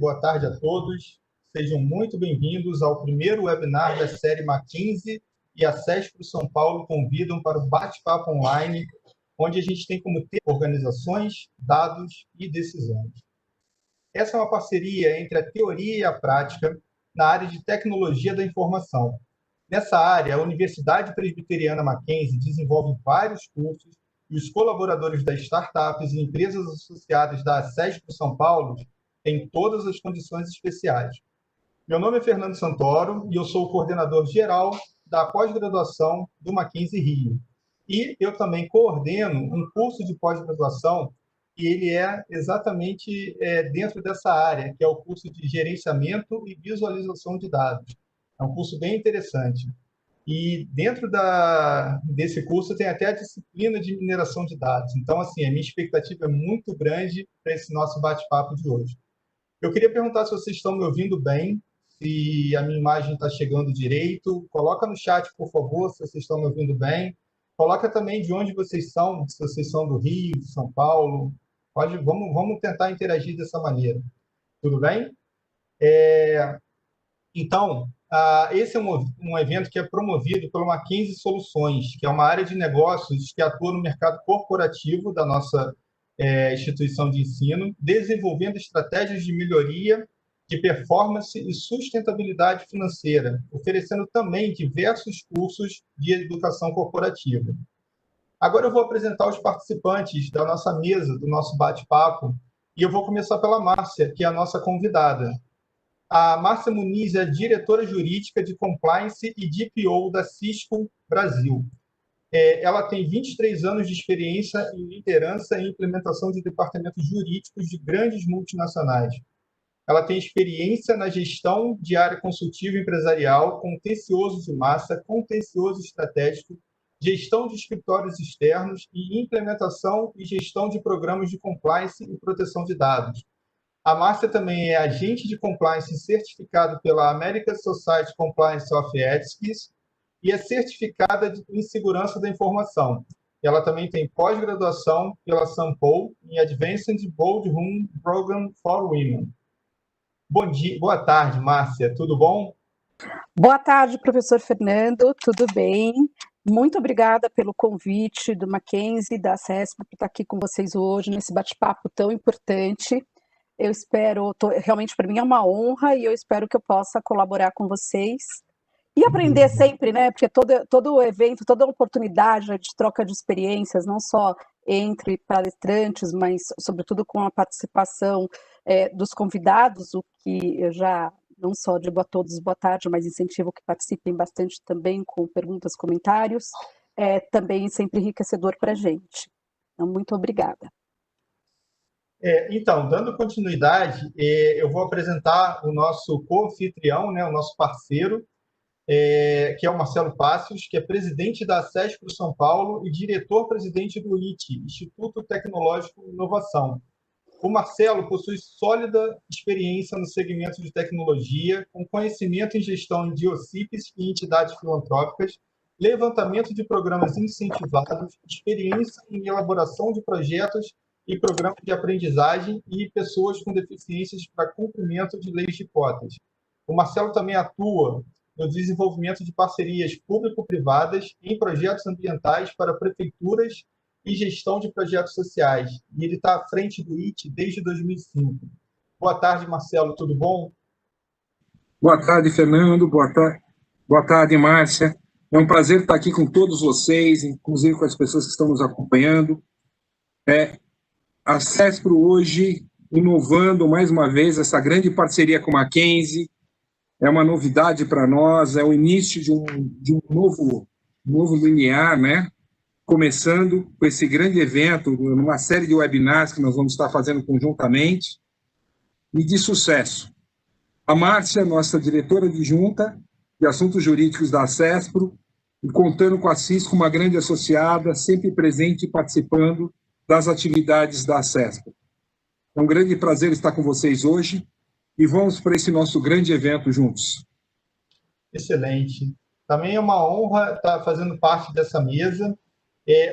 boa tarde a todos. Sejam muito bem-vindos ao primeiro webinar da série Mackenzie e a CESP São Paulo convidam para o bate-papo online, onde a gente tem como tema organizações, dados e decisões. Essa é uma parceria entre a teoria e a prática na área de tecnologia da informação. Nessa área, a Universidade Presbiteriana Mackenzie desenvolve vários cursos e os colaboradores das startups e empresas associadas da CESP São Paulo têm todas as condições especiais. Meu nome é Fernando Santoro e eu sou o coordenador geral da pós-graduação do Mackenzie Rio. E eu também coordeno um curso de pós-graduação e ele é exatamente dentro dessa área, que é o curso de gerenciamento e visualização de dados. É um curso bem interessante. E dentro desse curso tem até a disciplina de mineração de dados. Então, assim, a minha expectativa é muito grande para esse nosso bate-papo de hoje. Eu queria perguntar se vocês estão me ouvindo bem, se a minha imagem está chegando direito. Coloca no chat, por favor, se vocês estão me ouvindo bem. Coloca também de onde vocês são, se vocês são do Rio, de São Paulo. Vamos tentar interagir dessa maneira. Tudo bem? Então, esse é um evento que é promovido pela Mackenzie Soluções, que é uma área de negócios que atua no mercado corporativo da nossa instituição de ensino, desenvolvendo estratégias de melhoria de performance e sustentabilidade financeira, oferecendo também diversos cursos de educação corporativa. Agora eu vou apresentar os participantes da nossa mesa, do nosso bate-papo, e eu vou começar pela Márcia, que é a nossa convidada. A Márcia Muniz é diretora jurídica de Compliance e DPO da Cisco Brasil. Ela tem 23 anos de experiência em liderança e implementação de departamentos jurídicos de grandes multinacionais. Ela tem experiência na gestão de área consultiva empresarial, contencioso de massa, contencioso estratégico, gestão de escritórios externos e implementação e gestão de programas de compliance e proteção de dados. A Márcia também é agente de compliance certificado pela American Society Compliance of Ethics e é certificada em segurança da informação. Ela também tem pós-graduação pela Sampo em Advanced Boardroom Program for Women. Bom dia, boa tarde, Márcia, tudo bom? Boa tarde, professor Fernando, tudo bem? Muito obrigada pelo convite do Mackenzie, da CESP, por estar aqui com vocês hoje, nesse bate-papo tão importante. Eu espero, realmente para mim é uma honra e eu espero que eu possa colaborar com vocês e aprender sempre, né? Porque todo evento, toda oportunidade de troca de experiências, não só entre palestrantes, mas sobretudo com a participação dos convidados, o que eu já não só digo a todos boa tarde, mas incentivo que participem bastante também com perguntas, comentários, também sempre enriquecedor para a gente. Então, muito obrigada. Então, dando continuidade, eu vou apresentar o nosso co-anfitrião, né, o nosso parceiro, que é o Marcelo Pássios, que é presidente da CESP São Paulo e diretor-presidente do ITI, Instituto Tecnológico de Inovação. O Marcelo possui sólida experiência no segmento de tecnologia, com conhecimento em gestão de OCPs e entidades filantrópicas, levantamento de programas incentivados, experiência em elaboração de projetos e programas de aprendizagem e pessoas com deficiências para cumprimento de leis de cotas. O Marcelo também atua no desenvolvimento de parcerias público-privadas em projetos ambientais para prefeituras e gestão de projetos sociais. E ele está à frente do ITI desde 2005. Boa tarde, Marcelo, tudo bom? Boa tarde, Fernando. Boa tarde, Márcia. É um prazer estar aqui com todos vocês, inclusive com as pessoas que estão nos acompanhando. A CESPRO hoje, inovando mais uma vez essa grande parceria com a Mackenzie, é uma novidade para nós, é o início de um novo linear, né? Começando com esse grande evento, numa série de webinars que nós vamos estar fazendo conjuntamente, e de sucesso. A Márcia, nossa diretora adjunta de assuntos jurídicos da CESPRO, e contando com a Cisco, uma grande associada, sempre presente e participando das atividades da CESPRO. É um grande prazer estar com vocês hoje e vamos para esse nosso grande evento juntos. Excelente. Também é uma honra estar fazendo parte dessa mesa.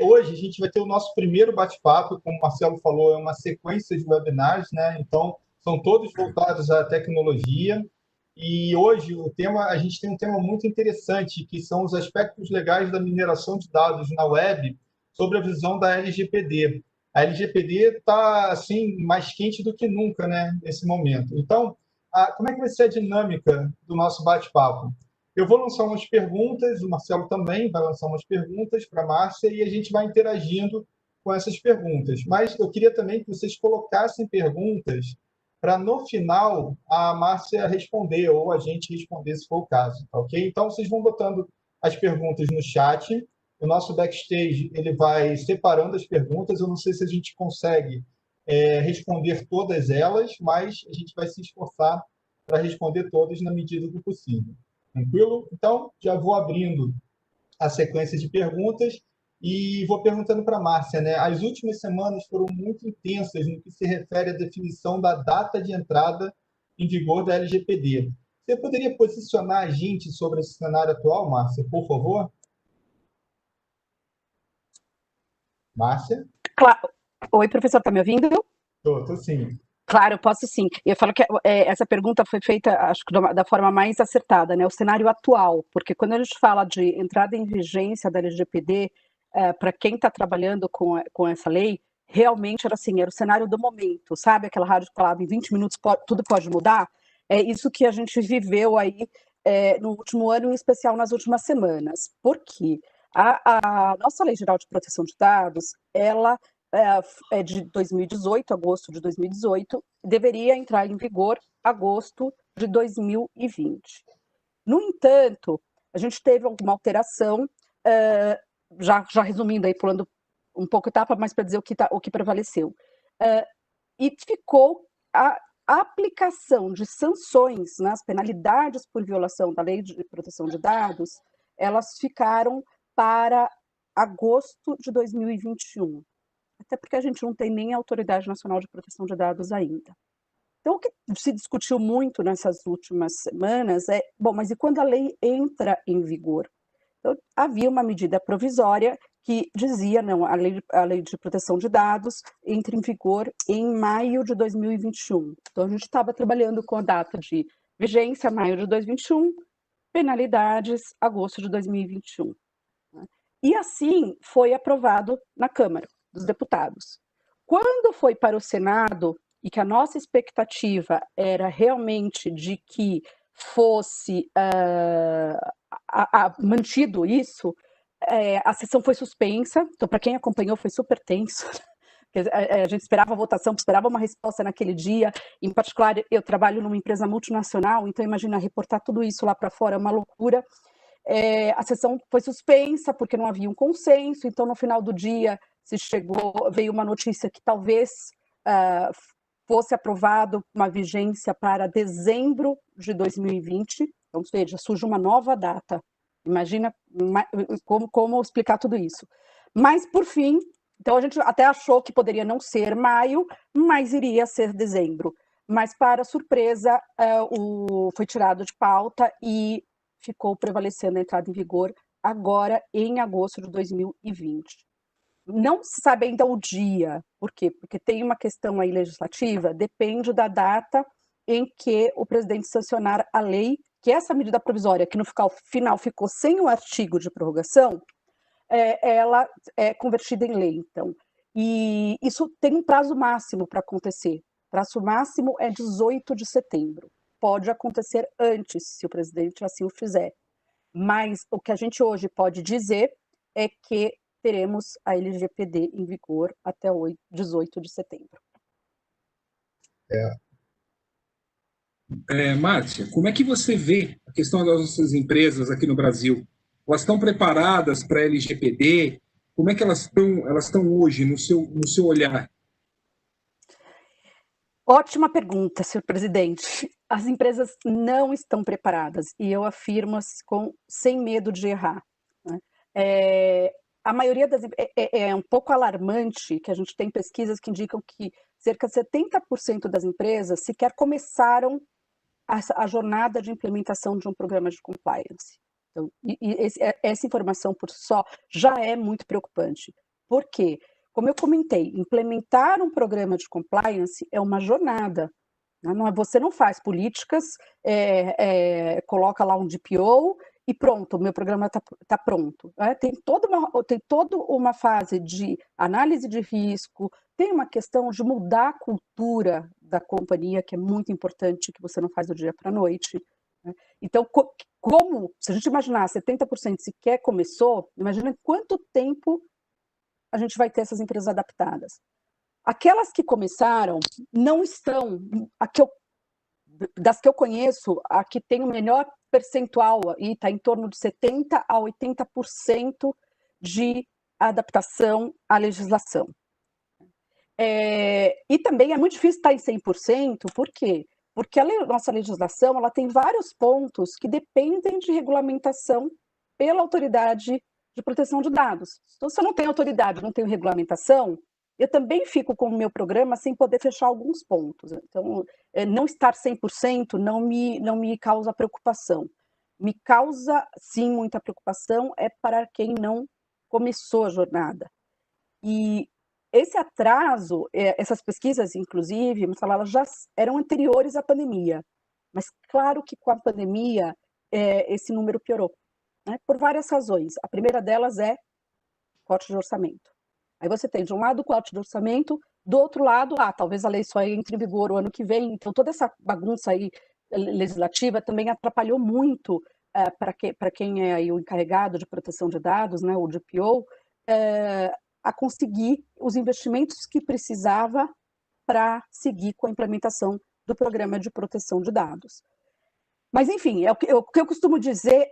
Hoje a gente vai ter o nosso primeiro bate-papo, como o Marcelo falou, é uma sequência de webinars, né? Então, são todos voltados à tecnologia. E hoje a gente tem um tema muito interessante, que são os aspectos legais da mineração de dados na web sobre a visão da LGPD. A LGPD está assim mais quente do que nunca, né, nesse momento. Então, como é que vai ser a dinâmica do nosso bate-papo? Eu vou lançar umas perguntas, o Marcelo também vai lançar umas perguntas para a Márcia e a gente vai interagindo com essas perguntas. Mas eu queria também que vocês colocassem perguntas para, no final, a Márcia responder ou a gente responder, se for o caso, tá ok? Então, vocês vão botando as perguntas no chat. O nosso backstage ele vai separando as perguntas. Eu não sei se a gente consegue responder todas elas, mas a gente vai se esforçar para responder todas na medida do possível. Tranquilo? Então, já vou abrindo a sequência de perguntas e vou perguntando para a Márcia, né? As últimas semanas foram muito intensas no que se refere à definição da data de entrada em vigor da LGPD. Você poderia posicionar a gente sobre esse cenário atual, Márcia, por favor? Márcia? Claro. Oi, professor, está me ouvindo? Estou sim. Claro, eu posso sim. Eu falo que essa pergunta foi feita, acho que da forma mais acertada, né? O cenário atual, porque quando a gente fala de entrada em vigência da LGPD, para quem está trabalhando com essa lei, realmente era assim, era o cenário do momento, sabe? Aquela rádio que falava em 20 minutos tudo pode mudar. É isso que a gente viveu aí no último ano, em especial nas últimas semanas. Por quê? A nossa Lei Geral de Proteção de Dados, ela é de 2018, agosto de 2018, deveria entrar em vigor agosto de 2020. No entanto, a gente teve alguma alteração, já resumindo aí, pulando um pouco etapa, mas para dizer o que prevaleceu. E ficou a aplicação de sanções, né, as penalidades por violação da Lei de Proteção de Dados, elas ficaram para agosto de 2021. Até porque a gente não tem nem a Autoridade Nacional de Proteção de Dados ainda. Então, o que se discutiu muito nessas últimas semanas é, bom, mas e quando a lei entra em vigor? Então, havia uma medida provisória que dizia, não, a lei de proteção de dados entra em vigor em maio de 2021. Então, a gente estava trabalhando com a data de vigência, maio de 2021, penalidades, agosto de 2021. Né? E assim foi aprovado na Câmara dos Deputados. Quando foi para o Senado, e que a nossa expectativa era realmente de que fosse mantido isso, a sessão foi suspensa, então para quem acompanhou foi super tenso, a gente esperava a votação, esperava uma resposta naquele dia, em particular eu trabalho numa empresa multinacional, então imagina reportar tudo isso lá para fora, é uma loucura. A sessão foi suspensa porque não havia um consenso, então no final do dia veio uma notícia que talvez fosse aprovado uma vigência para dezembro de 2020, então, ou seja, surge uma nova data. Imagina como explicar tudo isso. Mas, por fim, então a gente até achou que poderia não ser maio, mas iria ser dezembro. Mas, para surpresa, foi tirado de pauta e ficou prevalecendo a entrada em vigor agora em agosto de 2020. Não se sabe ainda o dia. Por quê? Porque tem uma questão aí legislativa, depende da data em que o presidente sancionar a lei, que essa medida provisória, que no final ficou sem o artigo de prorrogação, ela é convertida em lei, então. E isso tem um prazo máximo para acontecer. O prazo máximo é 18 de setembro. Pode acontecer antes, se o presidente assim o fizer. Mas o que a gente hoje pode dizer é que teremos a LGPD em vigor até 18 de setembro. Márcia, como é que você vê a questão das nossas empresas aqui no Brasil? Elas estão preparadas para a LGPD? Como é que elas estão hoje, no seu olhar? Ótima pergunta, senhor presidente. As empresas não estão preparadas, e eu afirmo sem medo de errar. Né? A maioria das é um pouco alarmante que a gente tem pesquisas que indicam que cerca de 70% das empresas sequer começaram a jornada de implementação de um programa de compliance. Então, essa informação por si só já é muito preocupante. Por quê? Como eu comentei, implementar um programa de compliance é uma jornada. Você não faz políticas, coloca lá um DPO e pronto, o meu programa está pronto. Tem toda uma fase de análise de risco, tem uma questão de mudar a cultura da companhia, que é muito importante, que você não faz do dia para a noite. Então, se a gente imaginar 70% sequer começou, imagina quanto tempo a gente vai ter essas empresas adaptadas. Aquelas que começaram não estão, das que eu conheço, a que tem o melhor percentual, e está em torno de 70% a 80% de adaptação à legislação. E também é muito difícil estar em 100%, por quê? Porque a nossa legislação ela tem vários pontos que dependem de regulamentação pela autoridade de proteção de dados. Então, se eu não tenho autoridade, não tenho regulamentação, eu também fico com o meu programa sem poder fechar alguns pontos. Então, não estar 100% não me causa preocupação. Me causa, sim, muita preocupação para quem não começou a jornada. E esse atraso, essas pesquisas, inclusive, elas já eram anteriores à pandemia. Mas, claro que com a pandemia, esse número piorou, né? Por várias razões. A primeira delas é corte de orçamento. Aí você tem, de um lado, o corte de orçamento, do outro lado, talvez a lei só entre em vigor o ano que vem. Então, toda essa bagunça aí legislativa também atrapalhou muito para quem é aí o encarregado de proteção de dados, né, o DPO, a conseguir os investimentos que precisava para seguir com a implementação do programa de proteção de dados. Mas, enfim, o que eu costumo dizer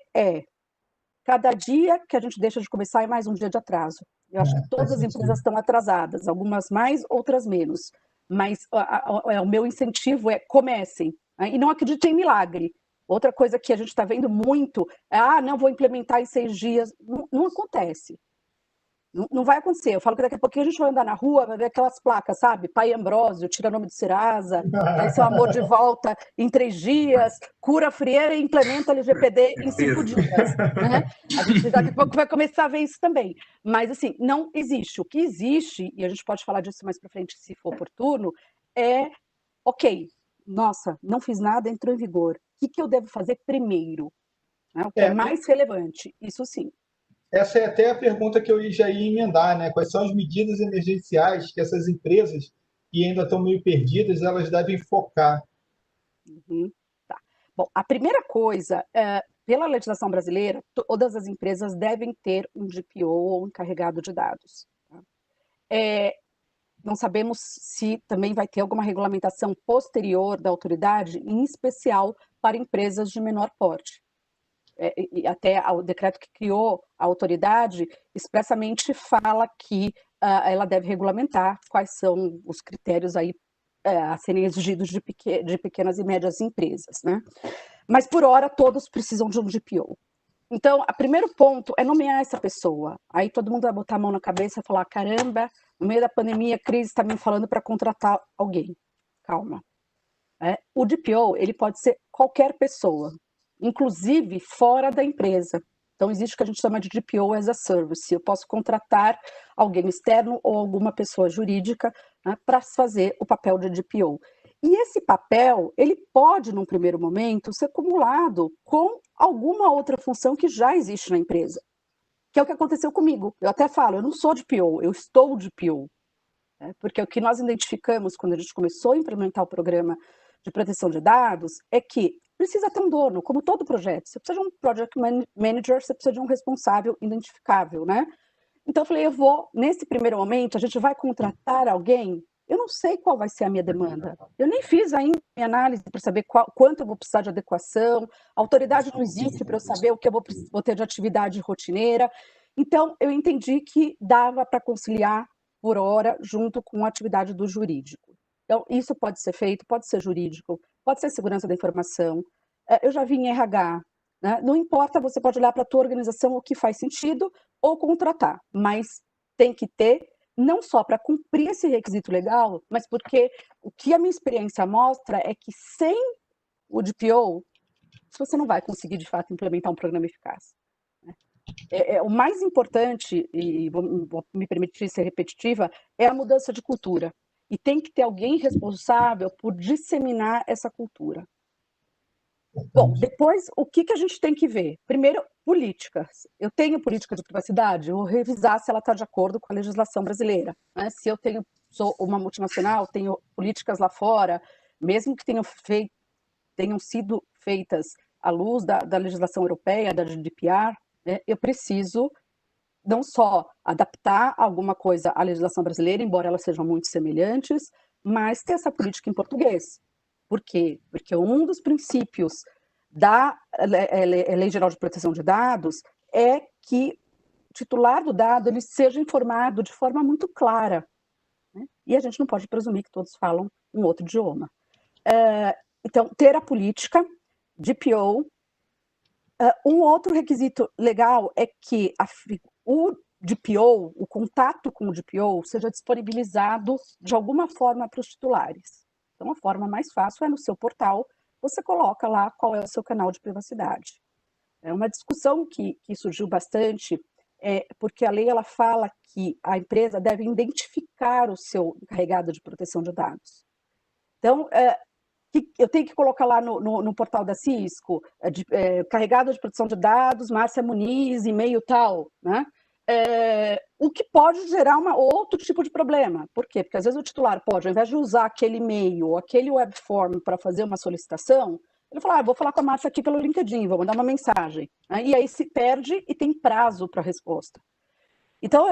cada dia que a gente deixa de começar é mais um dia de atraso. Eu acho que todas as empresas estão atrasadas, algumas mais, outras menos. Mas o meu incentivo é comecem, né? E não acreditem em milagre. Outra coisa que a gente está vendo muito é, não vou implementar em 6 dias. Não acontece. Não vai acontecer. Eu falo que daqui a pouquinho a gente vai andar na rua, vai ver aquelas placas, sabe? Pai Ambrósio, tira nome de Serasa, seu amor de volta em 3 dias, cura frieira e implementa LGPD em 5 dias. Né? A gente daqui a pouco vai começar a ver isso também. Mas, assim, não existe. O que existe, e a gente pode falar disso mais para frente se for oportuno, ok, nossa, não fiz nada, entrou em vigor. O que eu devo fazer primeiro? Né? O que é mais relevante? Isso sim. Essa é até a pergunta que eu já ia emendar, né? Quais são as medidas emergenciais que essas empresas que ainda estão meio perdidas, elas devem focar? Tá. Bom, a primeira coisa, pela legislação brasileira, todas as empresas devem ter um DPO ou um encarregado de dados. Tá? Não sabemos se também vai ter alguma regulamentação posterior da autoridade, em especial para empresas de menor porte. E até o decreto que criou a autoridade expressamente fala que ela deve regulamentar quais são os critérios aí a serem exigidos de pequenas e médias empresas, né? Mas por hora todos precisam de um DPO. Então, o primeiro ponto é nomear essa pessoa. Aí todo mundo vai botar a mão na cabeça e falar, caramba, no meio da pandemia, a crise está me falando para contratar alguém. Calma. O DPO, ele pode ser qualquer pessoa, inclusive fora da empresa. Então, existe o que a gente chama de DPO as a service. Eu posso contratar alguém externo ou alguma pessoa jurídica, né, para fazer o papel de DPO. E esse papel, ele pode, num primeiro momento, ser acumulado com alguma outra função que já existe na empresa, que é o que aconteceu comigo. Eu até falo, eu não sou DPO, eu estou DPO. Porque o que nós identificamos quando a gente começou a implementar o programa de proteção de dados é que precisa ter um dono, como todo projeto. Você precisa de um project manager, você precisa de um responsável identificável, né? Então eu falei, nesse primeiro momento, a gente vai contratar alguém, eu não sei qual vai ser a minha demanda. Eu nem fiz ainda minha análise para saber quanto eu vou precisar de adequação, a autoridade não existe para eu saber o que eu vou ter de atividade rotineira. Então, eu entendi que dava para conciliar por hora junto com a atividade do jurídico. Então, isso pode ser feito, pode ser jurídico, pode ser segurança da informação. Eu já vi em RH, né? Não importa, você pode olhar para a tua organização o que faz sentido ou contratar, mas tem que ter, não só para cumprir esse requisito legal, mas porque o que a minha experiência mostra é que sem o DPO, você não vai conseguir, de fato, implementar um programa eficaz. O mais importante, e vou me permitir ser repetitiva, é a mudança de cultura. E tem que ter alguém responsável por disseminar essa cultura. Bom, depois, o que a gente tem que ver? Primeiro, políticas. Eu tenho política de privacidade, eu vou revisar se ela está de acordo com a legislação brasileira. Né? Se eu sou uma multinacional, tenho políticas lá fora, mesmo que tenham sido feitas à luz da legislação europeia, da GDPR, né? Eu preciso não só adaptar alguma coisa à legislação brasileira, embora elas sejam muito semelhantes, mas ter essa política em português. Por quê? Porque um dos princípios da Lei Geral de Proteção de Dados é que o titular do dado ele seja informado de forma muito clara. Né? E a gente não pode presumir que todos falam um outro idioma. Então, ter a política, DPO. Um outro requisito legal é que o DPO, o contato com o DPO, seja disponibilizado de alguma forma para os titulares. Então, a forma mais fácil é no seu portal, você coloca lá qual é o seu canal de privacidade. É uma discussão que surgiu bastante, porque a lei ela fala que a empresa deve identificar o seu encarregado de proteção de dados. Então, eu tenho que colocar lá no portal da Cisco, carregado de proteção de dados, Márcia Muniz, e-mail tal, né? O que pode gerar outro tipo de problema. Por quê? Porque às vezes o titular pode, ao invés de usar aquele e-mail ou aquele web form para fazer uma solicitação, ele fala, vou falar com a Márcia aqui pelo LinkedIn, vou mandar uma mensagem. Né? E aí se perde e tem prazo para a resposta. Então,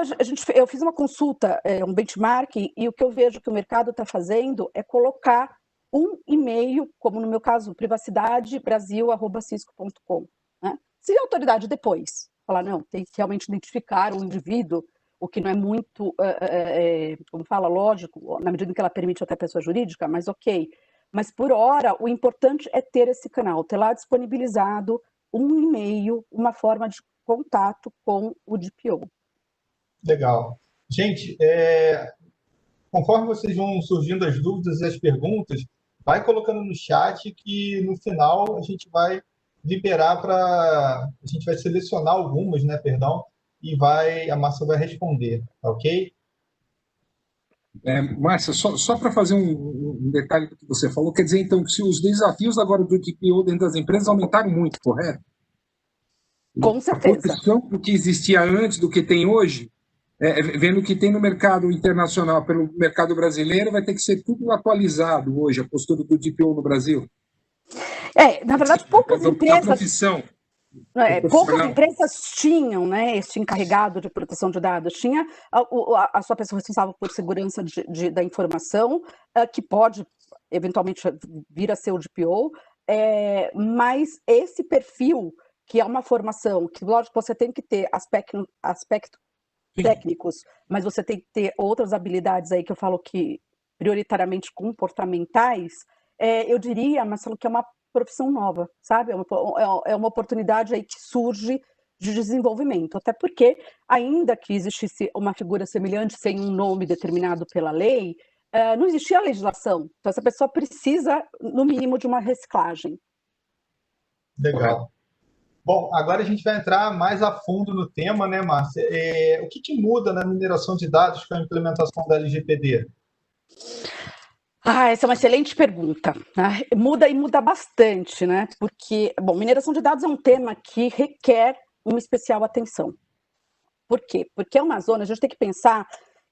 eu fiz uma consulta, um benchmark, e o que eu vejo que o mercado está fazendo é colocar um e-mail, como no meu caso, privacidadebrasil@cisco.com. Né? Se a autoridade depois falar, não, tem que realmente identificar o indivíduo, o que não é muito, como fala, lógico, na medida em que ela permite até pessoa jurídica, mas ok. Mas, por hora, o importante é ter esse canal, ter lá disponibilizado um e-mail, uma forma de contato com o DPO. Legal. Gente, conforme vocês vão surgindo as dúvidas e as perguntas, vai colocando no chat que no final a gente vai liberar a gente vai selecionar algumas, né, perdão, e a Márcia vai responder, tá ok? Márcia, só para fazer um detalhe do que você falou, quer dizer então que se os desafios agora do DPO dentro das empresas aumentaram muito, correto? Com certeza. A posição do que existia antes do que tem hoje, vendo o que tem no mercado internacional pelo mercado brasileiro, vai ter que ser tudo atualizado hoje, a postura do DPO no Brasil. Na verdade, poucas empresas... profissão. Poucas empresas tinham, né, esse encarregado de proteção de dados, tinha a sua pessoa responsável por segurança da informação, que pode eventualmente vir a ser o DPO, mas esse perfil, que é uma formação, que lógico você tem que ter aspectos técnicos, mas você tem que ter outras habilidades aí que eu falo que prioritariamente comportamentais, eu diria, Marcelo, que é uma profissão nova, sabe? É uma oportunidade aí que surge de desenvolvimento, até porque, ainda que existisse uma figura semelhante sem um nome determinado pela lei, não existia a legislação. Então, essa pessoa precisa, no mínimo, de uma reciclagem. Legal. Bom, agora a gente vai entrar mais a fundo no tema, né, Márcia? O que muda na mineração de dados com a implementação da LGPD? Essa é uma excelente pergunta. Né? Muda e muda bastante, né? Porque, bom, mineração de dados é um tema que requer uma especial atenção. Por quê? Porque é uma zona, a gente tem que pensar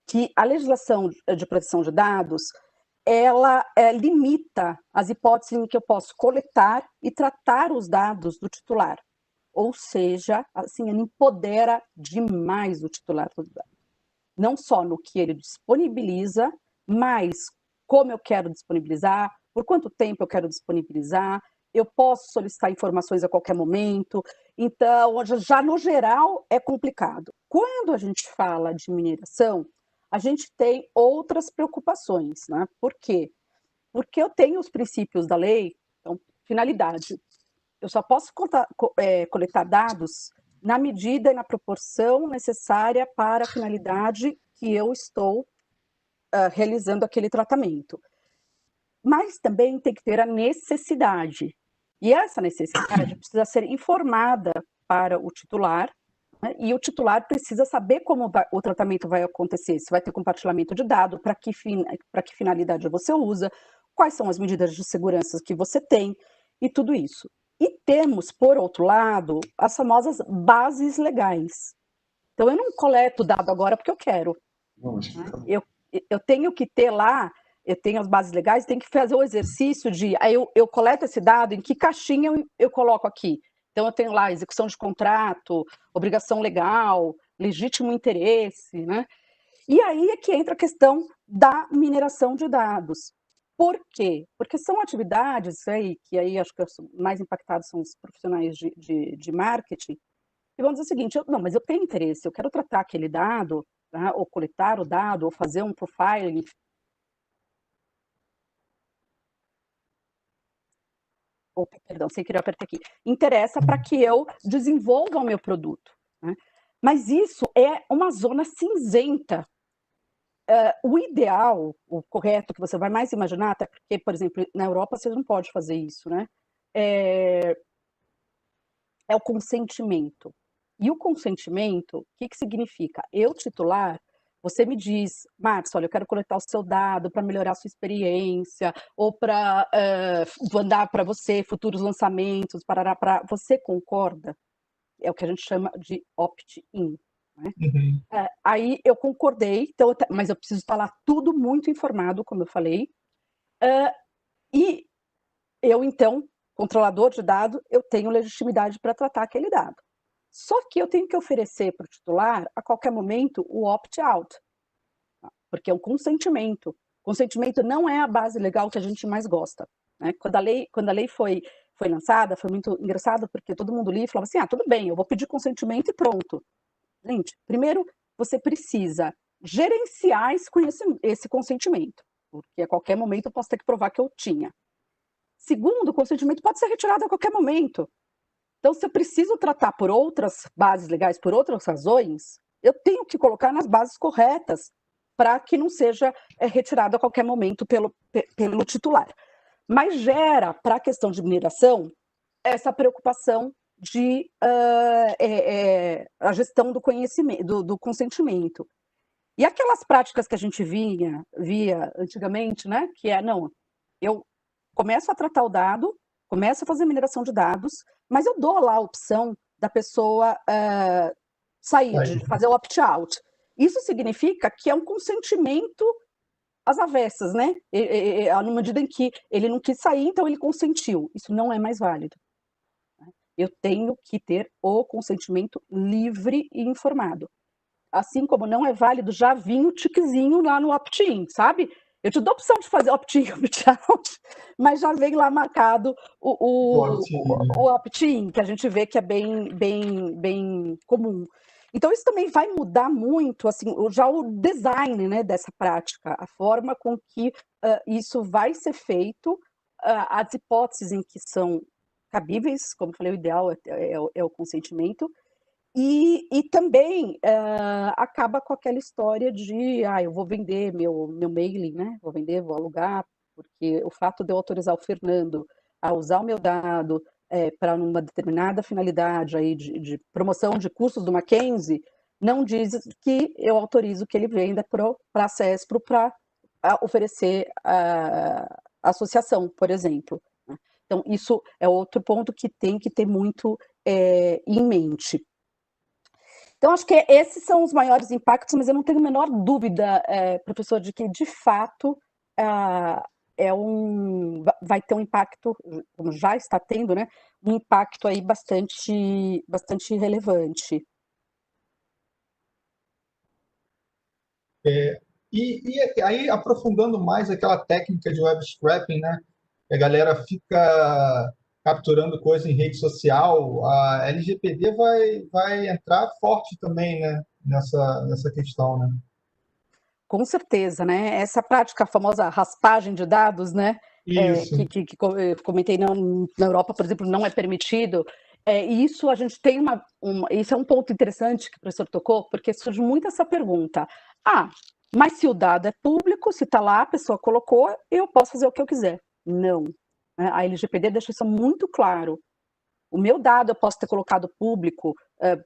que a legislação de proteção de dados, ela limita as hipóteses em que eu posso coletar e tratar os dados do titular. Ou seja, assim, ele empodera demais o titular do dado. Não só no que ele disponibiliza, mas como eu quero disponibilizar, por quanto tempo eu quero disponibilizar, eu posso solicitar informações a qualquer momento. Então, já no geral, é complicado. Quando a gente fala de mineração, a gente tem outras preocupações, né? Por quê? Porque eu tenho os princípios da lei, então, finalidade. Eu só posso coletar dados na medida e na proporção necessária para a finalidade que eu estou realizando aquele tratamento. Mas também tem que ter a necessidade. E essa necessidade precisa ser informada para o titular, né? E o titular precisa saber como o tratamento vai acontecer, se vai ter compartilhamento de dado, para que finalidade você usa, quais são as medidas de segurança que você tem, e tudo isso. E temos, por outro lado, as famosas bases legais. Então, eu não coleto dado agora porque eu quero. Né? Eu tenho que ter lá, eu tenho as bases legais, tenho que fazer o exercício de, aí eu coleto esse dado, em que caixinha eu coloco aqui? Então, eu tenho lá execução de contrato, obrigação legal, legítimo interesse, né? E aí é que entra a questão da mineração de dados. Por quê? Porque são atividades aí, que aí acho que os mais impactados são os profissionais de marketing, e vão dizer o seguinte, não, mas eu tenho interesse, eu quero tratar aquele dado, tá? Ou coletar o dado, ou fazer um profiling. Opa, perdão, sem querer apertar aqui. Interessa para que eu desenvolva o meu produto. Né? Mas isso é uma zona cinzenta. O ideal, o correto, que você vai mais imaginar, até porque, por exemplo, na Europa você não pode fazer isso, né? É o consentimento. E o consentimento, o que significa? Eu, titular, você me diz, Marcos, olha, eu quero coletar o seu dado para melhorar a sua experiência, ou para mandar para você futuros lançamentos, para você concorda? É o que a gente chama de opt-in. Né? Uhum. Aí eu concordei, então, mas eu preciso estar lá tudo muito informado, como eu falei, e eu, então, controlador de dado, eu tenho legitimidade para tratar aquele dado. Só que eu tenho que oferecer para o titular, a qualquer momento, o opt-out, porque é um consentimento. Consentimento não é a base legal que a gente mais gosta. Né? Quando a lei foi lançada, foi muito engraçado, porque todo mundo lia e falava assim, tudo bem, eu vou pedir consentimento e pronto. Gente, primeiro, você precisa gerenciar esse consentimento, porque a qualquer momento eu posso ter que provar que eu tinha. Segundo, o consentimento pode ser retirado a qualquer momento. Então, se eu preciso tratar por outras bases legais, por outras razões, eu tenho que colocar nas bases corretas para que não seja retirado a qualquer momento pelo titular. Mas gera, para a questão de mineração, essa preocupação de a gestão do conhecimento, do consentimento. E aquelas práticas que a gente via antigamente, né, que não, eu começo a tratar o dado, começo a fazer mineração de dados, mas eu dou lá a opção da pessoa sair, de fazer o opt-out. Isso significa que é um consentimento às avessas, né? Na medida em que ele não quis sair, então ele consentiu. Isso não é mais válido. Eu tenho que ter o consentimento livre e informado. Assim como não é válido já vir o tiquezinho lá no opt-in, sabe? Eu te dou a opção de fazer opt-in e opt-out, mas já vem lá marcado o opt-in, que a gente vê que é bem comum. Então, isso também vai mudar muito, assim, já o design, né, dessa prática, a forma com que isso vai ser feito, as hipóteses em que são cabíveis, como eu falei, o ideal é o consentimento, e também acaba com aquela história de, eu vou vender meu mailing, né? Vou alugar, porque o fato de eu autorizar o Fernando a usar o meu dado para uma determinada finalidade aí de promoção de cursos do Mackenzie, não diz que eu autorizo que ele venda para a CESPRO para oferecer a associação, por exemplo. Então, isso é outro ponto que tem que ter muito em mente. Então, acho que esses são os maiores impactos, mas eu não tenho a menor dúvida, professor, de que, de fato, vai ter um impacto, como já está tendo, né, um impacto aí bastante relevante. E aí, aprofundando mais aquela técnica de web scraping, né? A galera fica capturando coisa em rede social, a LGPD vai entrar forte também, né? Nessa questão, né? Com certeza, né? Essa prática, a famosa raspagem de dados, né? Isso. Que eu comentei na Europa, por exemplo, não é permitido. Isso a gente tem isso é um ponto interessante que o professor tocou, porque surge muito essa pergunta. Mas se o dado é público, se está lá, a pessoa colocou, eu posso fazer o que eu quiser. Não. A LGPD deixa isso muito claro. O meu dado eu posso ter colocado público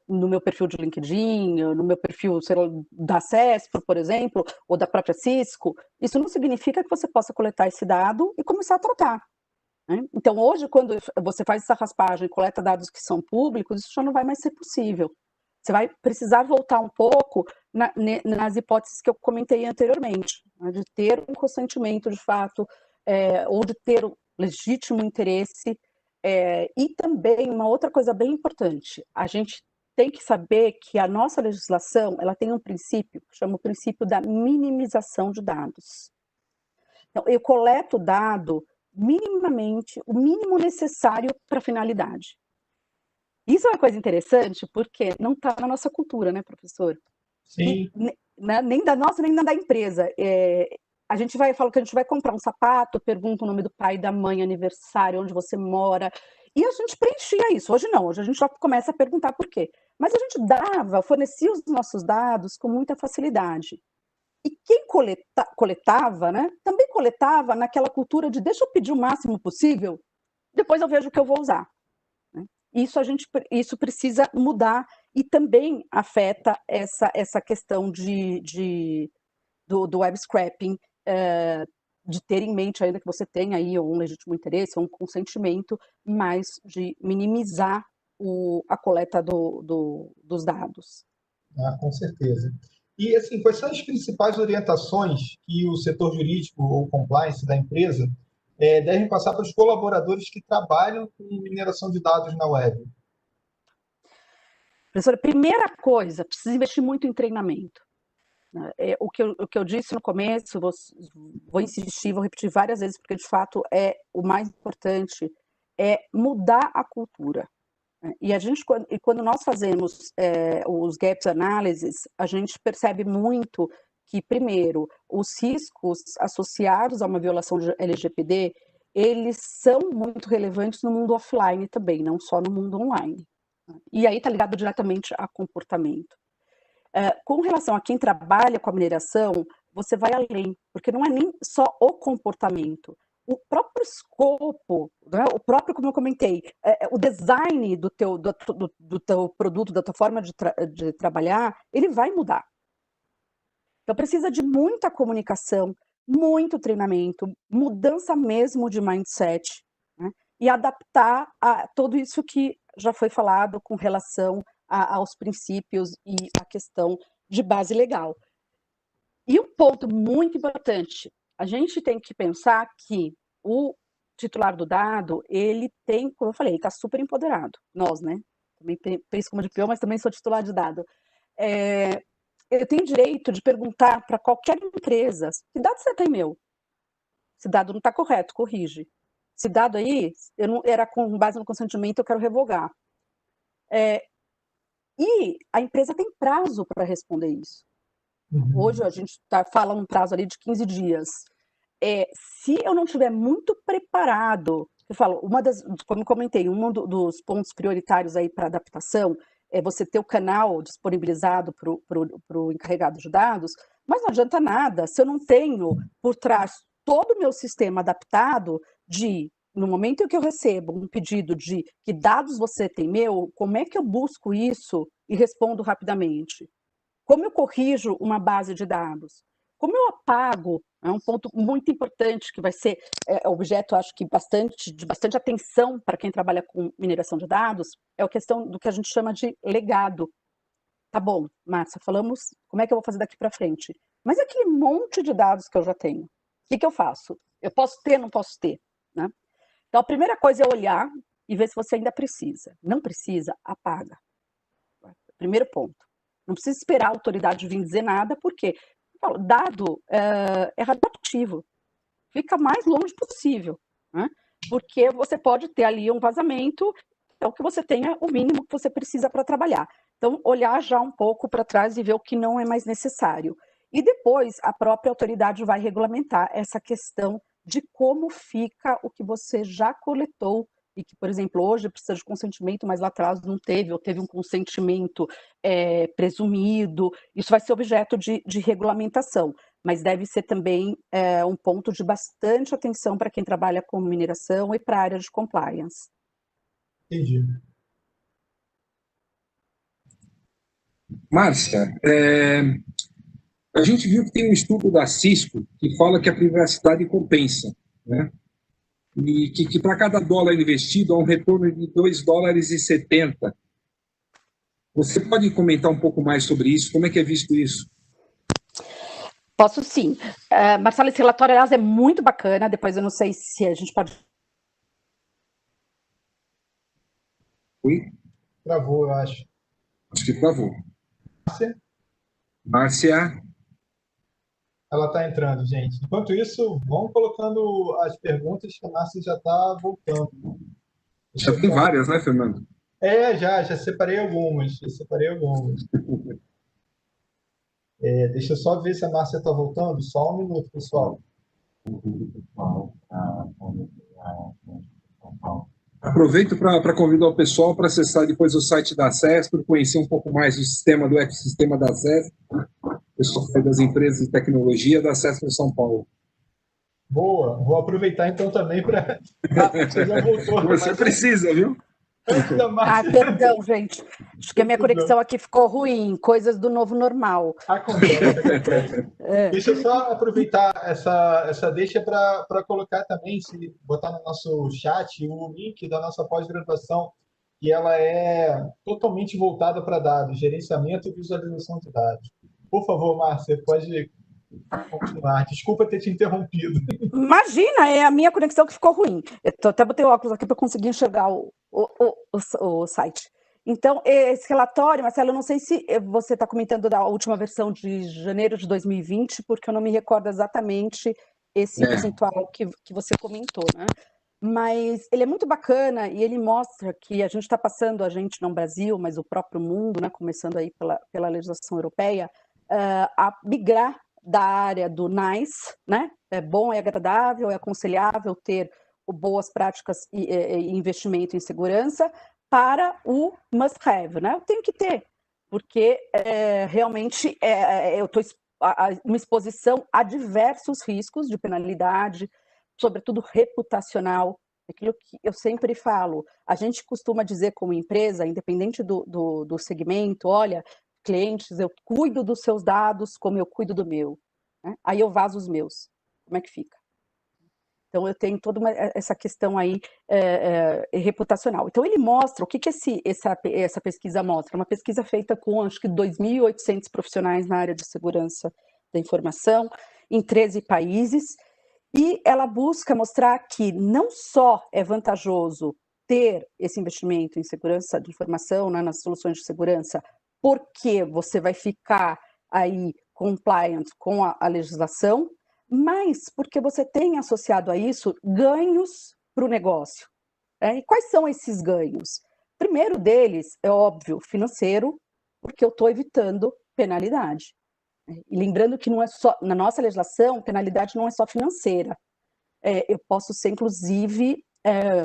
no meu perfil de LinkedIn, no meu perfil, sei lá, da CESP, por exemplo, ou da própria Cisco, isso não significa que você possa coletar esse dado e começar a tratar, né? Então, hoje, quando você faz essa raspagem e coleta dados que são públicos, isso já não vai mais ser possível. Você vai precisar voltar um pouco nas hipóteses que eu comentei anteriormente, né, de ter um consentimento de fato, ou de ter um legítimo interesse. E também uma outra coisa bem importante, a gente tem que saber que a nossa legislação ela tem um princípio, que chama o princípio da minimização de dados. Então, eu coleto dado minimamente, o mínimo necessário para a finalidade. Isso é uma coisa interessante, porque não está na nossa cultura, né, professor? Sim. Nem da nossa, nem da empresa. A gente fala que a gente vai comprar um sapato, pergunta o nome do pai, da mãe, aniversário, onde você mora, e a gente preenchia isso. Hoje não, hoje a gente já começa a perguntar por quê. Mas a gente fornecia os nossos dados com muita facilidade. E quem coletava, né, também coletava naquela cultura de deixa eu pedir o máximo possível, depois eu vejo o que eu vou usar. Isso precisa mudar e também afeta essa questão do web scraping, de ter em mente ainda que você tem aí um legítimo interesse, um consentimento, mas de minimizar a coleta dos dados. Com certeza. E, assim, quais são as principais orientações que o setor jurídico ou compliance da empresa devem passar para os colaboradores que trabalham com mineração de dados na web? Professora, primeira coisa, precisa investir muito em treinamento. O que eu disse no começo, vou insistir, vou repetir várias vezes, porque de fato o mais importante é mudar a cultura. E quando nós fazemos os gaps analysis, a gente percebe muito que, primeiro, os riscos associados a uma violação de LGPD, eles são muito relevantes no mundo offline também, não só no mundo online. E aí está ligado diretamente a comportamento. Com relação a quem trabalha com a mineração, você vai além, porque não é nem só o comportamento, o próprio escopo, né? O próprio, como eu comentei, o design do teu produto, da tua forma de trabalhar, ele vai mudar. Então precisa de muita comunicação, muito treinamento, mudança mesmo de mindset, né? E adaptar a tudo isso que já foi falado com relação aos princípios e a questão de base legal. E um ponto muito importante, a gente tem que pensar que o titular do dado, ele tem, como eu falei, ele está super empoderado. Nós, né? Também penso como DPO, mas também sou titular de dado. Eu tenho direito de perguntar para qualquer empresa, que dado você tem meu? Esse dado não está correto, corrige. Esse dado aí, eu não, era com base no consentimento, eu quero revogar. E a empresa tem prazo para responder isso. Hoje a gente fala um prazo ali de 15 dias. Se eu não estiver muito preparado, eu falo, como eu comentei, dos pontos prioritários aí para adaptação é você ter o canal disponibilizado para o encarregado de dados, mas não adianta nada se eu não tenho por trás todo o meu sistema adaptado no momento em que eu recebo um pedido de que dados você tem meu, como é que eu busco isso e respondo rapidamente? Como eu corrijo uma base de dados? Como eu apago? É um ponto muito importante que vai ser objeto, acho que de bastante atenção para quem trabalha com mineração de dados, é a questão do que a gente chama de legado. Tá bom, Márcia, falamos como é que eu vou fazer daqui para frente. Mas aquele monte de dados que eu já tenho, o que eu faço? Eu posso ter, não posso ter, né? Então, a primeira coisa é olhar e ver se você ainda precisa. Não precisa, apaga. Primeiro ponto. Não precisa esperar a autoridade vir dizer nada, porque dado é radioativo. Fica mais longe possível, né? Porque você pode ter ali um vazamento, então que você tenha o mínimo que você precisa para trabalhar. Então, olhar já um pouco para trás e ver o que não é mais necessário. E depois, a própria autoridade vai regulamentar essa questão de como fica o que você já coletou e que, por exemplo, hoje precisa de consentimento, mas lá atrás não teve, ou teve um consentimento presumido. Isso vai ser objeto de regulamentação, mas deve ser também um ponto de bastante atenção para quem trabalha com mineração e para a área de compliance. Entendi. Márcia, a gente viu que tem um estudo da Cisco que fala que a privacidade compensa, né? E que para cada dólar investido há um retorno de $2,70. Você pode comentar um pouco mais sobre isso? Como é que é visto isso? Posso sim. Marcelo, esse relatório, aliás, é muito bacana. Depois eu não sei se a gente pode... Oi? Travou, eu acho. Acho que travou. Márcia? Ela está entrando, gente. Enquanto isso, vão colocando as perguntas que a Márcia já está voltando. Deixa Já eu tem só... várias, né, Fernando? Já separei algumas. Deixa eu só ver se a Márcia está voltando. Só um minuto, pessoal. Aproveito para convidar o pessoal para acessar depois o site da CESP, conhecer um pouco mais do sistema, do ecossistema da CESP, pessoal das empresas de tecnologia da CESP em São Paulo. Boa, vou aproveitar então também para... Ah, você já voltou. Você precisa, viu? Antes da Márcia... perdão, gente. Acho que a minha conexão aqui ficou ruim. Coisas do novo normal. Acontece. Deixa eu só aproveitar essa deixa para colocar também, se botar no nosso chat, o link da nossa pós-graduação, e ela é totalmente voltada para dados, gerenciamento e visualização de dados. Por favor, Márcia, pode continuar. Desculpa ter te interrompido. Imagina, é a minha conexão que ficou ruim. Eu até botei o óculos aqui para conseguir enxergar o site. Então, esse relatório, Marcelo, eu não sei se você está comentando da última versão de janeiro de 2020, porque eu não me recordo exatamente esse percentual que você comentou, né? Mas ele é muito bacana e ele mostra que a gente está passando, a gente não Brasil, mas o próprio mundo, né, começando aí pela legislação europeia, a migrar da área do nice, né? É bom, é agradável, é aconselhável ter boas práticas e investimento em segurança, para o must have, né? Eu tenho que ter, porque realmente eu estou uma exposição a diversos riscos de penalidade, sobretudo reputacional. Aquilo que eu sempre falo, a gente costuma dizer como empresa, independente do segmento, olha, clientes, eu cuido dos seus dados como eu cuido do meu. Né? Aí eu vazo os meus. Como é que fica? Então, eu tenho toda essa questão aí reputacional. Então, ele mostra, o que essa pesquisa mostra? Uma pesquisa feita com, acho que, 2.800 profissionais na área de segurança da informação, em 13 países, e ela busca mostrar que não só é vantajoso ter esse investimento em segurança de informação, né, nas soluções de segurança, porque você vai ficar aí compliant com a legislação, mas porque você tem associado a isso ganhos para o negócio. E quais são esses ganhos? Primeiro deles, é óbvio, financeiro, porque eu estou evitando penalidade. E lembrando que não é só, na nossa legislação, penalidade não é só financeira. Eu posso ser, inclusive,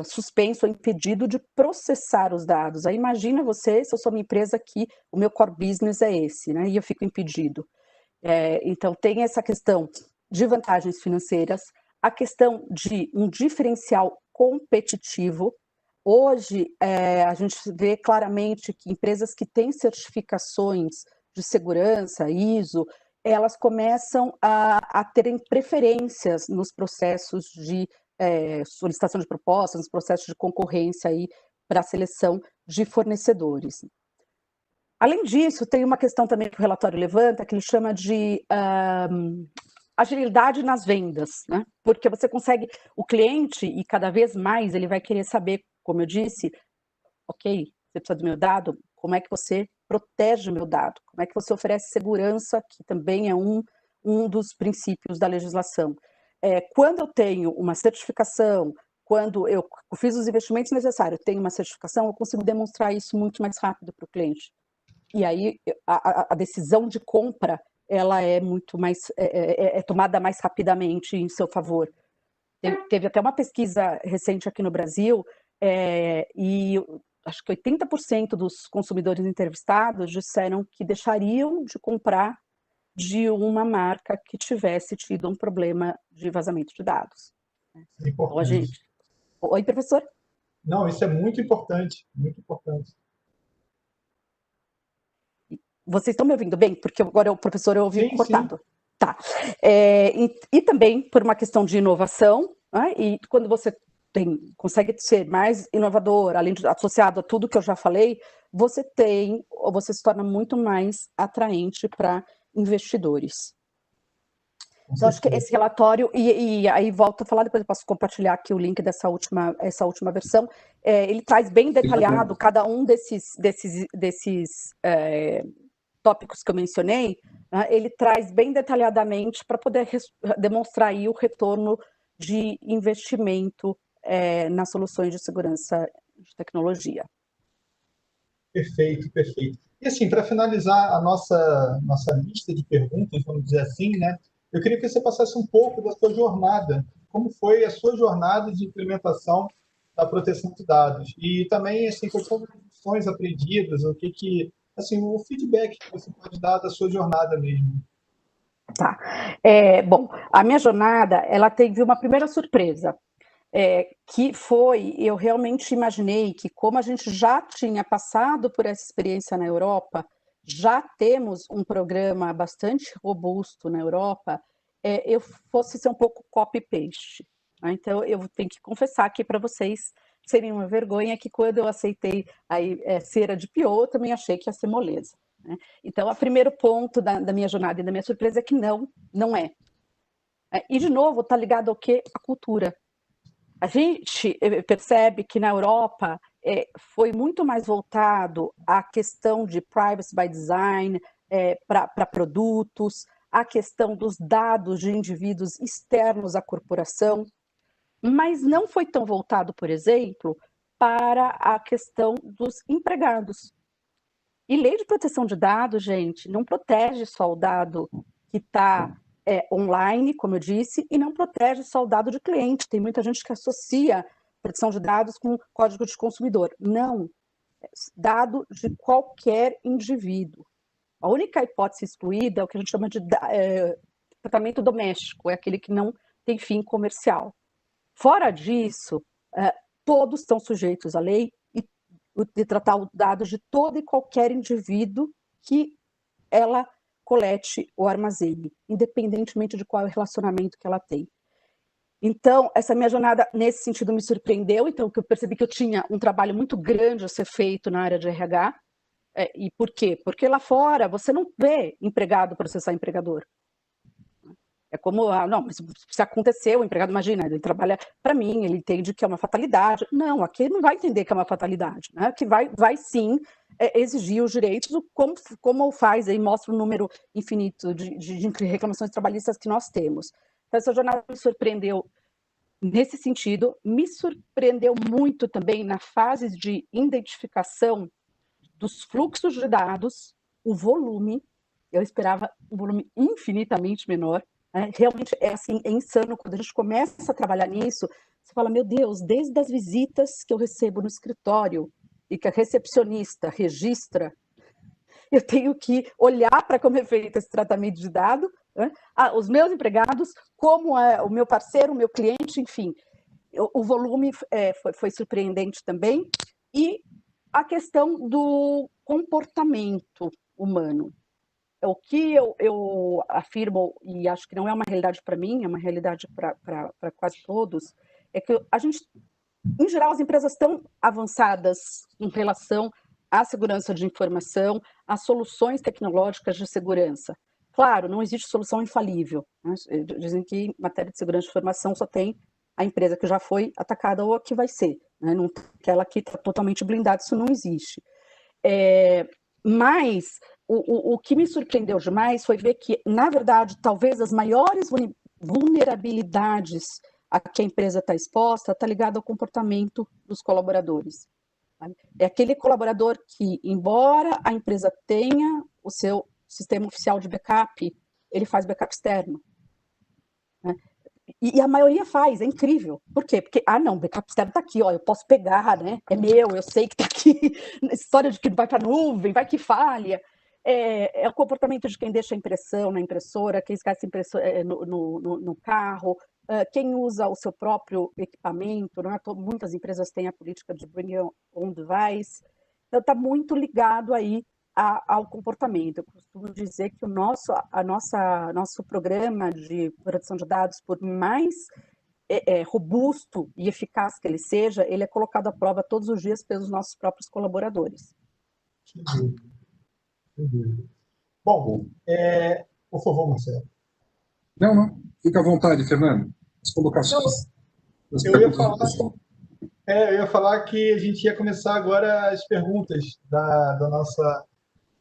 suspenso ou impedido de processar os dados. Aí imagina você, se eu sou uma empresa que o meu core business é esse, né? E eu fico impedido. Então, tem essa questão de vantagens financeiras, a questão de um diferencial competitivo. Hoje, a gente vê claramente que empresas que têm certificações de segurança, ISO, elas começam a terem preferências nos processos de solicitação de propostas, nos processos de concorrência para a seleção de fornecedores. Além disso, tem uma questão também que o relatório levanta, que ele chama de agilidade nas vendas, né? Porque você consegue, o cliente, e cada vez mais ele vai querer saber, como eu disse, ok, você precisa do meu dado, como é que você protege o meu dado? Como é que você oferece segurança, que também é um dos princípios da legislação. Quando eu tenho uma certificação, quando eu fiz os investimentos necessários, tenho uma certificação, eu consigo demonstrar isso muito mais rápido para o cliente. E aí a decisão de compra ela é muito mais tomada mais rapidamente em seu favor. Teve até uma pesquisa recente aqui no Brasil e acho que 80% dos consumidores entrevistados disseram que deixariam de comprar de uma marca que tivesse tido um problema de vazamento de dados. Então, Oi, professor? Não, isso é muito importante, muito importante. Vocês estão me ouvindo bem? Porque agora o professor eu ouvi Sim, cortado. Tá. E também por uma questão de inovação, né? E quando você consegue ser mais inovador, além de associado a tudo que eu já falei, você se torna muito mais atraente para investidores. Então, acho que esse relatório, e aí volto a falar, depois eu posso compartilhar aqui o link essa última versão, ele traz bem detalhado cada um desses tópicos que eu mencionei, né, ele traz bem detalhadamente para poder demonstrar aí o retorno de investimento nas soluções de segurança de tecnologia. Perfeito, perfeito. E assim, para finalizar a nossa lista de perguntas, vamos dizer assim, né? Eu queria que você passasse um pouco da sua jornada. Como foi a sua jornada de implementação da proteção de dados? E também, assim, quais são as lições aprendidas, assim, o feedback que você pode dar da sua jornada mesmo. Tá. Bom, a minha jornada, ela teve uma primeira surpresa. Que foi, eu realmente imaginei que, como a gente já tinha passado por essa experiência na Europa, já temos um programa bastante robusto na Europa, eu fosse ser um pouco copy-paste. Né? Então, eu tenho que confessar aqui para vocês, seria uma vergonha, que quando eu aceitei cera de PO, eu também achei que ia ser moleza. Né? Então, o primeiro ponto da minha jornada e da minha surpresa é que não é. E, de novo, está ligado ao quê? A cultura. A gente percebe que na Europa foi muito mais voltado à questão de privacy by design para produtos, a questão dos dados de indivíduos externos à corporação, mas não foi tão voltado, por exemplo, para a questão dos empregados. E lei de proteção de dados, gente, não protege só o dado que está online, como eu disse, e não protege só o dado de cliente. Tem muita gente que associa proteção de dados com código de consumidor. Não, dado de qualquer indivíduo. A única hipótese excluída é o que a gente chama de tratamento doméstico, é aquele que não tem fim comercial. Fora disso, todos estão sujeitos à lei de tratar os dados de todo e qualquer indivíduo que ela colete ou armazene, independentemente de qual é o relacionamento que ela tem. Então, essa minha jornada, nesse sentido, me surpreendeu, então, que eu percebi que eu tinha um trabalho muito grande a ser feito na área de RH. E por quê? Porque lá fora você não vê empregado processar empregador. É como, não, mas se aconteceu, o empregado, imagina, ele trabalha para mim, ele entende que é uma fatalidade. Não, aqui ele não vai entender que é uma fatalidade, né? Que vai sim exigir os direitos, como faz, aí mostra o número infinito de reclamações trabalhistas que nós temos. Então, essa jornada me surpreendeu nesse sentido, me surpreendeu muito também na fase de identificação dos fluxos de dados, o volume, eu esperava um volume infinitamente menor. Realmente é insano quando a gente começa a trabalhar nisso. Você fala, meu Deus, desde as visitas que eu recebo no escritório e que a recepcionista registra, eu tenho que olhar para como é feito esse tratamento de dado, né? Os meus empregados, como é o meu parceiro, o meu cliente, enfim. O volume foi surpreendente também. E a questão do comportamento humano. O que eu afirmo, e acho que não é uma realidade para mim, é uma realidade para quase todos, é que a gente, em geral, as empresas estão avançadas em relação à segurança de informação, às soluções tecnológicas de segurança. Claro, não existe solução infalível. Né? Dizem que em matéria de segurança de informação só tem a empresa que já foi atacada ou a que vai ser. Né? Não, aquela que está totalmente blindada, isso não existe. Mas o que me surpreendeu demais foi ver que, na verdade, talvez as maiores vulnerabilidades a que a empresa está exposta está ligada ao comportamento dos colaboradores. É aquele colaborador que, embora a empresa tenha o seu sistema oficial de backup, ele faz backup externo. Né? E a maioria faz, é incrível. Por quê? Porque, não, o backup externo está aqui, ó, eu posso pegar, né? É meu, eu sei que está aqui. História de que vai para a nuvem, vai que falha. É o comportamento de quem deixa a impressão na impressora, quem esquece no carro, quem usa o seu próprio equipamento. Não é? Muitas empresas têm a política de bring your own device. Então, está muito ligado aí ao comportamento. Eu costumo dizer que nosso programa de proteção de dados, por mais robusto e eficaz que ele seja, ele é colocado à prova todos os dias pelos nossos próprios colaboradores. Entendi. Bom, por favor, Marcelo. Não. Fica à vontade, Fernando. As colocações. Eu ia falar que a gente ia começar agora as perguntas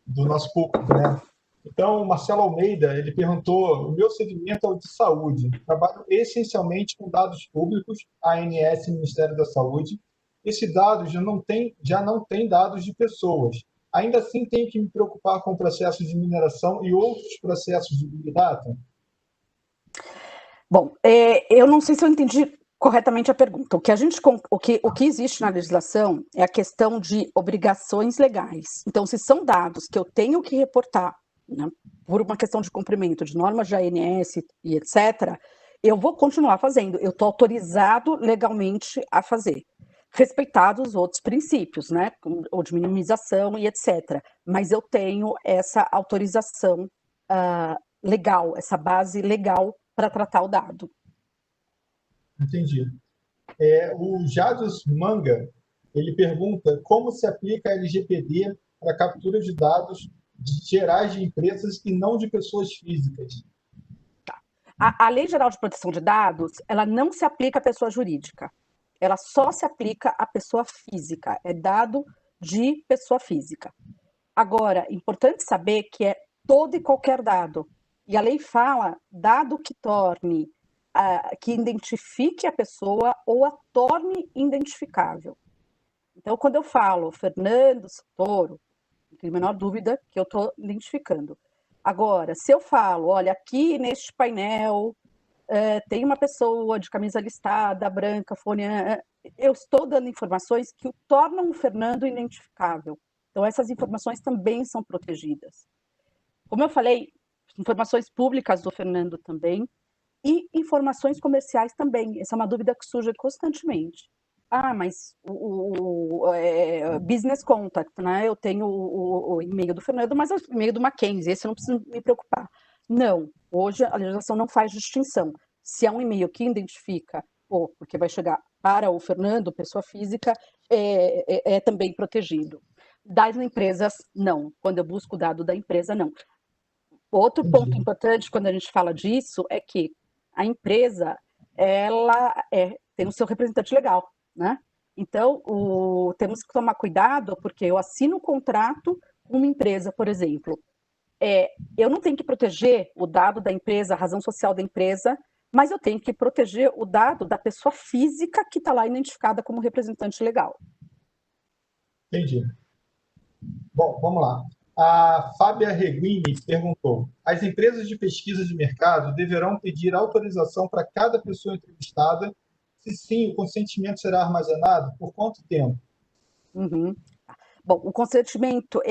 do nosso público, né? Então, o Marcelo Almeida, ele perguntou: o meu segmento é o de saúde. Trabalho essencialmente com dados públicos, ANS, Ministério da Saúde. Esse dado já não tem dados de pessoas. Ainda assim, tenho que me preocupar com processos de mineração e outros processos de Big Data? Bom, eu não sei se eu entendi corretamente a pergunta. O que existe na legislação é a questão de obrigações legais. Então, se são dados que eu tenho que reportar, né, por uma questão de cumprimento de normas de ANS e etc., eu vou continuar fazendo. Eu estou autorizado legalmente a fazer, respeitados os outros princípios, né, ou de minimização e etc. Mas eu tenho essa autorização legal, essa base legal para tratar o dado. Entendi. O Jadus Manga, ele pergunta como se aplica a LGPD para captura de dados gerais de empresas e não de pessoas físicas. A Lei Geral de Proteção de Dados, ela não se aplica à pessoa jurídica. Ela só se aplica à pessoa física. É dado de pessoa física. Agora, importante saber que é todo e qualquer dado. E a lei fala dado que torne, que identifique a pessoa ou a torne identificável. Então, quando eu falo Fernando Santoro, não tem a menor dúvida que eu estou identificando. Agora, se eu falo, olha, aqui neste painel tem uma pessoa de camisa listada, branca, fone, eu estou dando informações que o tornam o Fernando identificável. Então, essas informações também são protegidas. Como eu falei, informações públicas do Fernando também, e informações comerciais também.Essa é uma dúvida que surge constantemente. Mas o business contact, né? Eu tenho o e-mail do Fernando, mas é o e-mail do Mackenzie, esse eu não preciso me preocupar. Não, hoje a legislação não faz distinção. Se é um e-mail que identifica, ou porque vai chegar para o Fernando, pessoa física, é também protegido. Das empresas, não. Quando eu busco o dado da empresa, não. Outro ponto importante quando a gente fala disso é que a empresa, ela tem o seu representante legal, né? Então, temos que tomar cuidado, porque eu assino um contrato com uma empresa, por exemplo. Eu não tenho que proteger o dado da empresa, a razão social da empresa, mas eu tenho que proteger o dado da pessoa física que está lá identificada como representante legal. Entendi. Bom, vamos lá. A Fábia Reguini perguntou: as empresas de pesquisa de mercado deverão pedir autorização para cada pessoa entrevistada? Se sim, o consentimento será armazenado por quanto tempo? Uhum. Bom, o consentimento,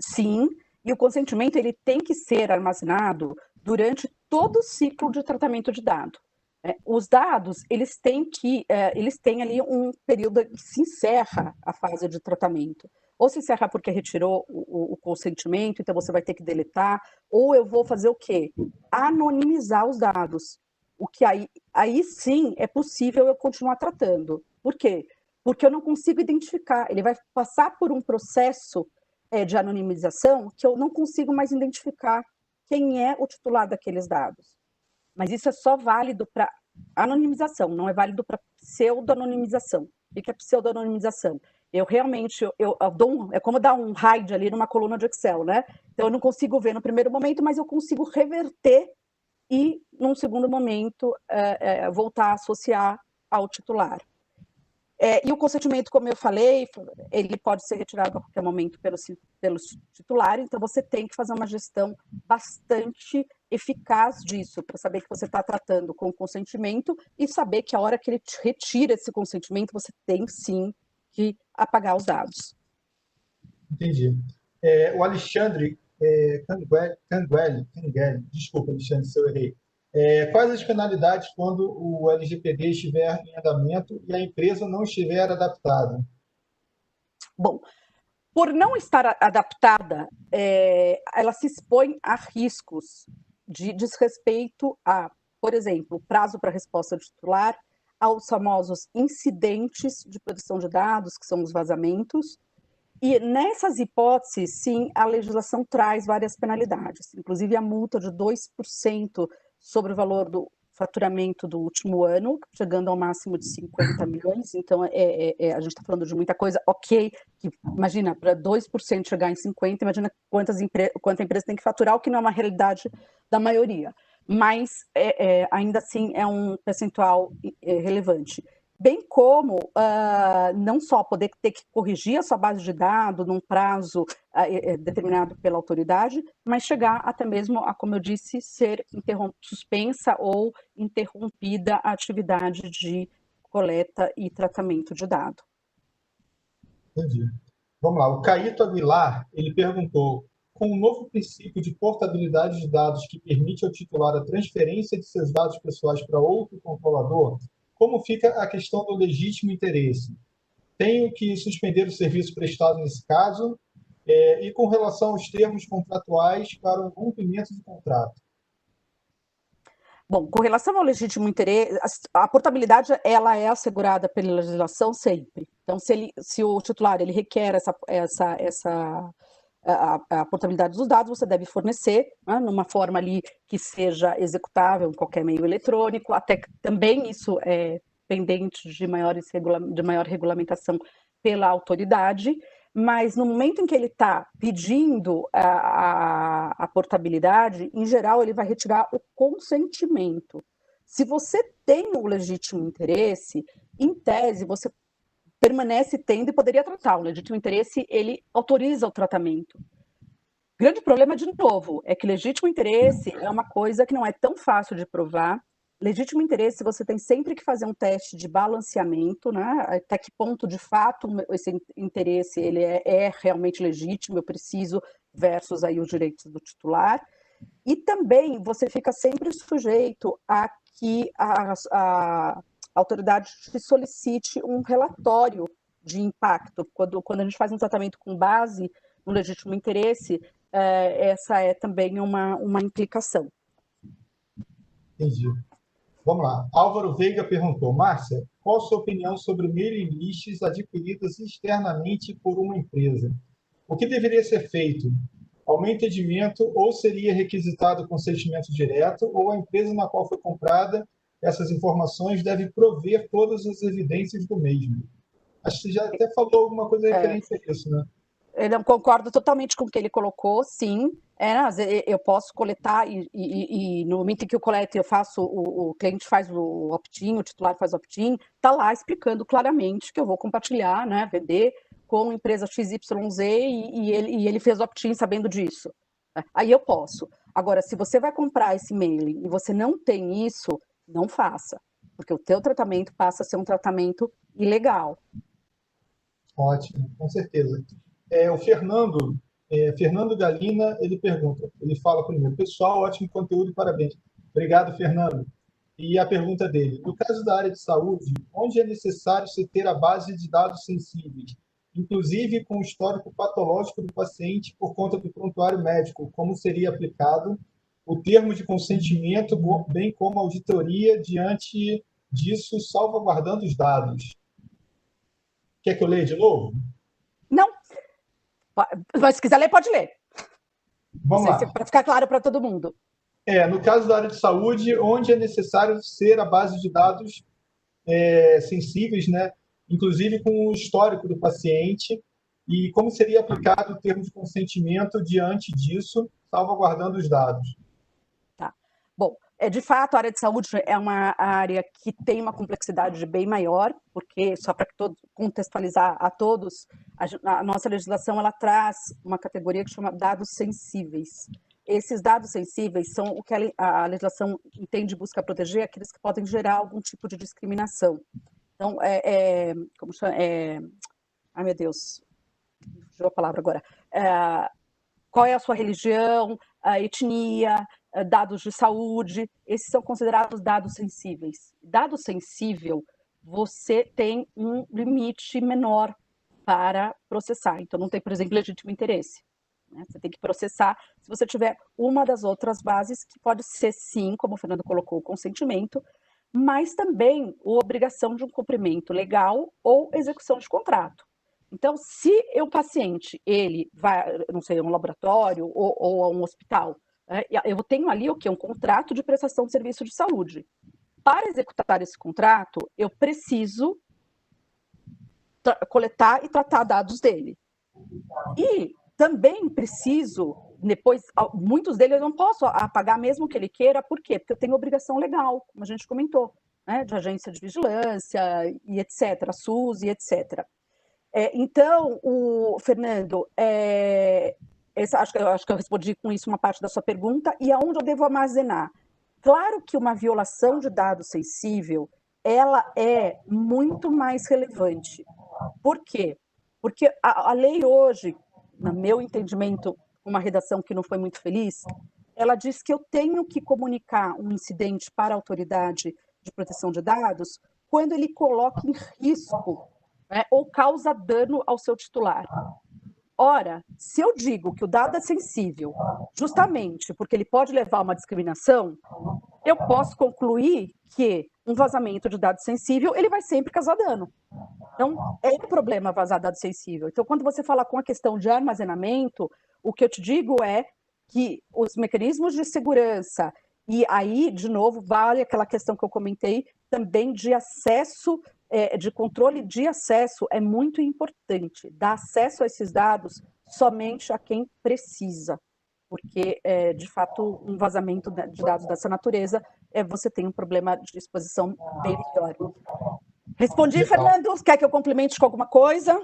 sim, e o consentimento ele tem que ser armazenado durante todo o ciclo de tratamento de dado. Os dados, eles têm ali um período que se encerra a fase de tratamento. Ou se encerra porque retirou o consentimento, então você vai ter que deletar, ou eu vou fazer o quê? Anonimizar os dados. O que aí sim é possível eu continuar tratando. Por quê? Porque eu não consigo identificar. Ele vai passar por um processo de anonimização que eu não consigo mais identificar quem é o titular daqueles dados. Mas isso é só válido para anonimização, não é válido para pseudo-anonimização. O que é pseudo-anonimização? Eu realmente, é como dar um hide ali numa coluna de Excel, né? Então eu não consigo ver no primeiro momento, mas eu consigo reverter e, num segundo momento, voltar a associar ao titular. E o consentimento, como eu falei, ele pode ser retirado a qualquer momento pelo titular, então você tem que fazer uma gestão bastante eficaz disso, para saber que você está tratando com consentimento e saber que a hora que ele retira esse consentimento, você tem sim que apagar os dados. Entendi. O Alexandre Canguele, desculpa, Alexandre, se eu errei. Quais as penalidades quando o LGPD estiver em andamento e a empresa não estiver adaptada? Bom, por não estar adaptada, ela se expõe a riscos de desrespeito a, por exemplo, prazo para resposta do titular, aos famosos incidentes de proteção de dados, que são os vazamentos, e nessas hipóteses, sim, a legislação traz várias penalidades, inclusive a multa de 2% sobre o valor do faturamento do último ano, chegando ao máximo de 50 milhões, então a gente está falando de muita coisa, ok, que, imagina, para 2% chegar em 50, imagina quanta a empresa tem que faturar, o que não é uma realidade da maioria, mas ainda assim é um percentual relevante. Bem como não só poder ter que corrigir a sua base de dados num prazo determinado pela autoridade, mas chegar até mesmo a, como eu disse, ser suspensa ou interrompida a atividade de coleta e tratamento de dados. Entendi. Vamos lá. O Caíto Aguilar, ele perguntou: com o novo princípio de portabilidade de dados que permite ao titular a transferência de seus dados pessoais para outro controlador, como fica a questão do legítimo interesse? Tenho que suspender o serviço prestado nesse caso? E com relação aos termos contratuais para o cumprimento do contrato? Bom, com relação ao legítimo interesse, a portabilidade ela é assegurada pela legislação sempre. Então, se o titular ele requer a portabilidade dos dados, você deve fornecer, né, numa forma ali que seja executável em qualquer meio eletrônico, até que também isso é pendente de maior regulamentação pela autoridade, mas no momento em que ele está pedindo a portabilidade, em geral ele vai retirar o consentimento. Se você tem o legítimo interesse, em tese você permanece tendo e poderia tratar. O legítimo interesse, ele autoriza o tratamento. O grande problema, de novo, é que legítimo interesse é uma coisa que não é tão fácil de provar. Legítimo interesse, você tem sempre que fazer um teste de balanceamento, né? Até que ponto, de fato, esse interesse ele é realmente legítimo, eu preciso, versus aí os direitos do titular. E também você fica sempre sujeito a que a autoridade te solicite um relatório de impacto. Quando a gente faz um tratamento com base no legítimo interesse, essa é também uma implicação. Entendi. Vamos lá. Álvaro Veiga perguntou: Márcia, qual a sua opinião sobre mailing lists adquiridas externamente por uma empresa? O que deveria ser feito? Ao meu entendimento, ou seria requisitado consentimento direto, ou a empresa na qual foi comprada essas informações deve prover todas as evidências do mesmo. Acho que você já até falou alguma coisa referente a isso, né? Eu não concordo totalmente com o que ele colocou, sim. Eu posso coletar e no momento em que eu coleto, eu faço, o cliente faz o opt-in, o titular faz o opt-in, está lá explicando claramente que eu vou compartilhar, né, vender com empresa XYZ e ele fez o opt-in sabendo disso. Aí eu posso. Agora, se você vai comprar esse mailing e você não tem isso, não faça, porque o teu tratamento passa a ser um tratamento ilegal. Ótimo, com certeza. O Fernando Galina, ele pergunta, ele fala primeiro: pessoal, ótimo conteúdo, parabéns. Obrigado, Fernando. E a pergunta dele: no caso da área de saúde, onde é necessário se ter a base de dados sensíveis, inclusive com o histórico patológico do paciente por conta do prontuário médico, como seria aplicado o termo de consentimento, bem como a auditoria diante disso, salvaguardando os dados? Quer que eu leia de novo? Não, mas se quiser ler, pode ler. Vamos lá. Para ficar claro para todo mundo. No caso da área de saúde, onde é necessário ser a base de dados sensíveis, né? Inclusive com o histórico do paciente, e como seria aplicado o termo de consentimento diante disso, salvaguardando os dados. Tá. Bom, de fato, a área de saúde é uma área que tem uma complexidade bem maior, porque, só para contextualizar a todos, a nossa legislação ela traz uma categoria que chama dados sensíveis. Esses dados sensíveis são o que a legislação entende e busca proteger, aqueles que podem gerar algum tipo de discriminação. Então, como chama? Ai, meu Deus, fugiu a palavra agora. Qual é a sua religião, a etnia, dados de saúde, esses são considerados dados sensíveis. Dado sensível, você tem um limite menor para processar. Então, não tem, por exemplo, legítimo interesse. Né? Você tem que processar se você tiver uma das outras bases, que pode ser, sim, como o Fernando colocou, o consentimento, mas também a obrigação de um cumprimento legal ou execução de contrato. Então, se o paciente, ele vai, não sei, a um laboratório ou a um hospital, né, eu tenho ali o quê? Um contrato de prestação de serviço de saúde. Para executar esse contrato, eu preciso coletar e tratar dados dele. E também preciso, depois, muitos deles eu não posso apagar mesmo que ele queira, por quê? Porque eu tenho obrigação legal, como a gente comentou, né, de agência de vigilância e etc., SUS e etc. Então, Fernando, acho que eu respondi com isso uma parte da sua pergunta, e aonde eu devo armazenar? Claro que uma violação de dado sensível, ela é muito mais relevante. Por quê? Porque a lei hoje, no meu entendimento, uma redação que não foi muito feliz, ela diz que eu tenho que comunicar um incidente para a autoridade de proteção de dados quando ele coloca em risco, né, ou causa dano ao seu titular. Ora, se eu digo que o dado é sensível, justamente porque ele pode levar a uma discriminação, eu posso concluir que um vazamento de dado sensível, ele vai sempre causar dano. Então, é um problema vazar dado sensível. Então, quando você fala com a questão de armazenamento, o que eu te digo é que os mecanismos de segurança, e aí, de novo, vale aquela questão que eu comentei, também de acesso, de controle de acesso, é muito importante. Dar acesso a esses dados somente a quem precisa. Porque, de fato, um vazamento de dados dessa natureza, você tem um problema de exposição bem melhor. Respondi, Legal. Fernando? Quer que eu complemente com alguma coisa?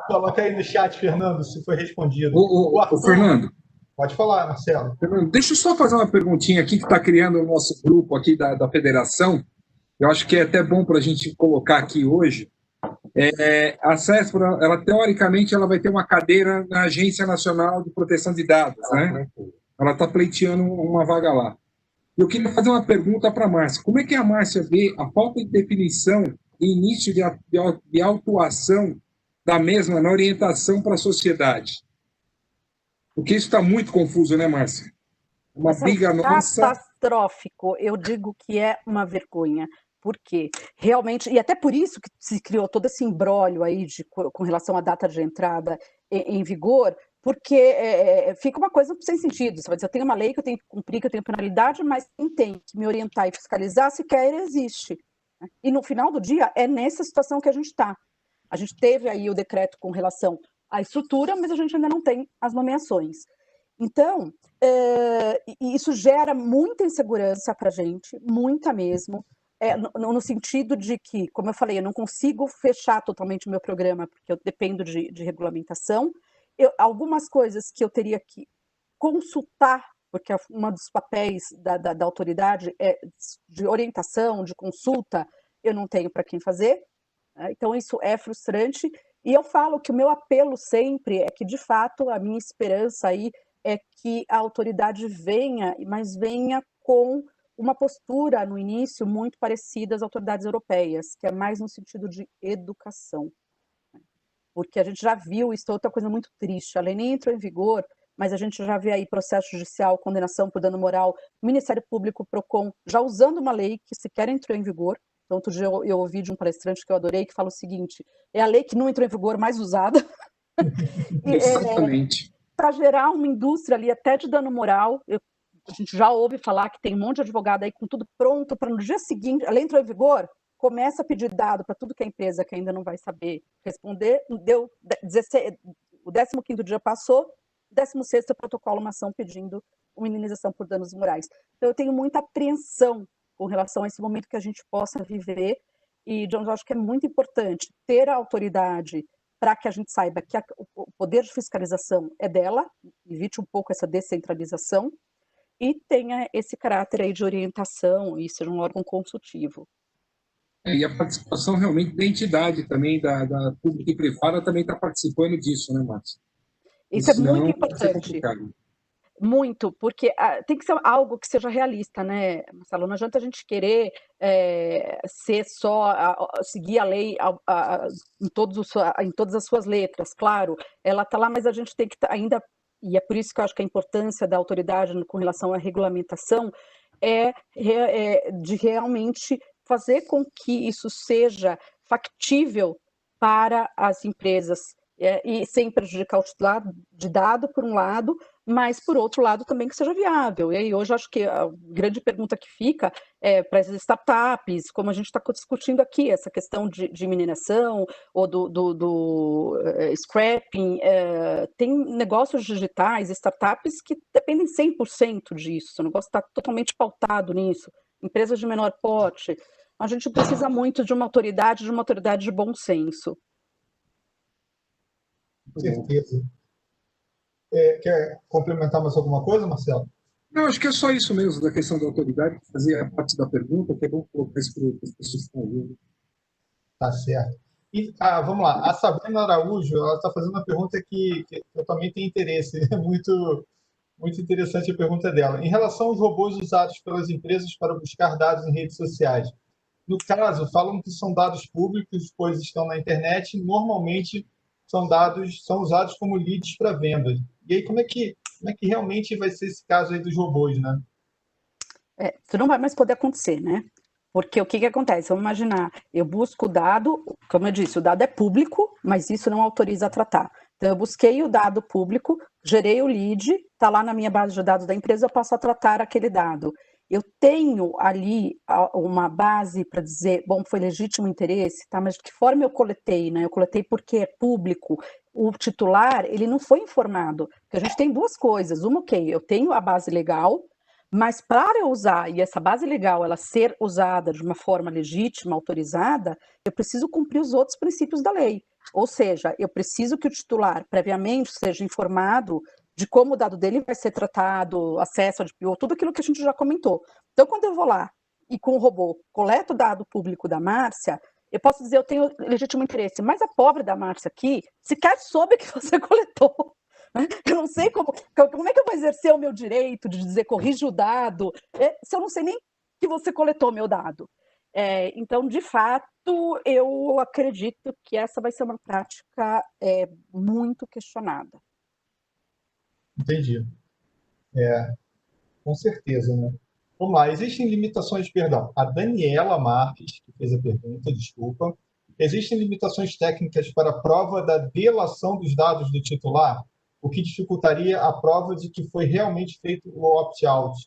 Coloca aí no chat, Fernando, se foi respondido. Ô, Fernando. Pode falar, Marcelo. Fernando, deixa eu só fazer uma perguntinha aqui que está criando o nosso grupo aqui da federação. Eu acho que é até bom para a gente colocar aqui hoje. A CESPRA, ela teoricamente, ela vai ter uma cadeira na Agência Nacional de Proteção de Dados, né? Ela está pleiteando uma vaga lá. Eu queria fazer uma pergunta para a Márcia. Como é que a Márcia vê a falta de definição e início de autuação da mesma na orientação para a sociedade? Porque isso está muito confuso, né, Márcia? Uma briga nossa. Catastrófico. Eu digo que é uma vergonha. Por quê? Realmente, e até por isso que se criou todo esse imbróglio aí com relação à data de entrada em vigor, porque fica uma coisa sem sentido. Você vai dizer, eu tenho uma lei que eu tenho que cumprir, que eu tenho penalidade, mas quem tem que me orientar e fiscalizar sequer existe. E no final do dia, é nessa situação que a gente está. A gente teve aí o decreto com relação à estrutura, mas a gente ainda não tem as nomeações. Então, isso gera muita insegurança para a gente, muita mesmo, no sentido de que, como eu falei, eu não consigo fechar totalmente o meu programa, porque eu dependo de regulamentação. Algumas coisas que eu teria que consultar, porque um dos papéis da autoridade é de orientação, de consulta, eu não tenho para quem fazer, né? Então isso é frustrante, e eu falo que o meu apelo sempre é que, de fato, a minha esperança aí é que a autoridade venha, mas venha com uma postura no início muito parecida às autoridades europeias, que é mais no sentido de educação. Porque a gente já viu isso, outra coisa muito triste, a lei nem entrou em vigor, mas a gente já vê aí processo judicial, condenação por dano moral, Ministério Público, PROCON, já usando uma lei que sequer entrou em vigor. Então, outro dia eu ouvi de um palestrante que eu adorei, que fala o seguinte, é a lei que não entrou em vigor mais usada. Exatamente. Para gerar uma indústria ali até de dano moral. A gente já ouve falar que tem um monte de advogado aí com tudo pronto para no dia seguinte, a lei entrou em vigor, começa a pedir dado para tudo que é empresa que ainda não vai saber responder. Deu 16, o 15º dia passou, 16º protocolo uma ação pedindo uma indenização por danos morais. Então eu tenho muita apreensão com relação a esse momento que a gente possa viver, e John, eu acho que é muito importante ter a autoridade para que a gente saiba que o poder de fiscalização é dela, evite um pouco essa descentralização, e tenha esse caráter aí de orientação e seja um órgão consultivo. E a participação realmente da entidade também, da pública e privada, também está participando disso, né, Márcia? Isso é muito importante. muito, porque tem que ser algo que seja realista, né, Marcelo? Não adianta a gente querer ser só, seguir a lei em todas as suas letras. Claro, ela está lá, mas a gente tem que ainda, e é por isso que eu acho que a importância da autoridade com relação à regulamentação de realmente fazer com que isso seja factível para as empresas, e sem prejudicar o titular de dado, por um lado, mas, por outro lado, também que seja viável. E aí, hoje, acho que a grande pergunta que fica para as startups, como a gente está discutindo aqui, essa questão de mineração ou do scrapping, tem negócios digitais, startups que dependem 100% disso, o negócio está totalmente pautado nisso, empresas de menor porte. A gente precisa muito de uma autoridade de bom senso. Com certeza. Quer complementar mais alguma coisa, Marcelo? Não, acho que é só isso mesmo, da questão da autoridade, fazer a parte da pergunta, que é bom colocar isso para as pessoas que estão ouvindo. Tá certo. E, vamos lá, a Sabrina Araújo, ela está fazendo uma pergunta que eu também tenho interesse, é muito interessante a pergunta dela. Em relação aos robôs usados pelas empresas para buscar dados em redes sociais, no caso, falam que são dados públicos, pois estão na internet, e normalmente são usados como leads para vendas. E aí, como é que realmente vai ser esse caso aí dos robôs, né? Isso não vai mais poder acontecer, né? Porque o que acontece? Vamos imaginar, eu busco o dado, como eu disse, o dado é público, mas isso não autoriza a tratar. Então, eu busquei o dado público, gerei o lead, está lá na minha base de dados da empresa, eu passo a tratar aquele dado. Eu tenho ali uma base para dizer, bom, foi legítimo interesse, tá? Mas de que forma eu coletei, né? Eu coletei porque é público. O titular, ele não foi informado. Porque a gente tem duas coisas. Uma, ok, eu tenho a base legal, mas para eu usar, e essa base legal ela ser usada de uma forma legítima, autorizada, eu preciso cumprir os outros princípios da lei. Ou seja, eu preciso que o titular previamente seja informado de como o dado dele vai ser tratado, acesso a DPO, tudo aquilo que a gente já comentou. Então, quando eu vou lá e com o robô coleto o dado público da Márcia, eu posso dizer, eu tenho legítimo interesse, mas a pobre da Márcia aqui sequer soube que você coletou. Eu não sei como é que eu vou exercer o meu direito de dizer corrija o dado, se eu não sei nem que você coletou meu dado. Então, de fato, eu acredito que essa vai ser uma prática muito questionada. Entendi. Com certeza, né? Vamos lá, existem limitações, perdão, a Daniela Marques, que fez a pergunta, desculpa. Existem limitações técnicas para a prova da delação dos dados do titular, o que dificultaria a prova de que foi realmente feito o opt-out?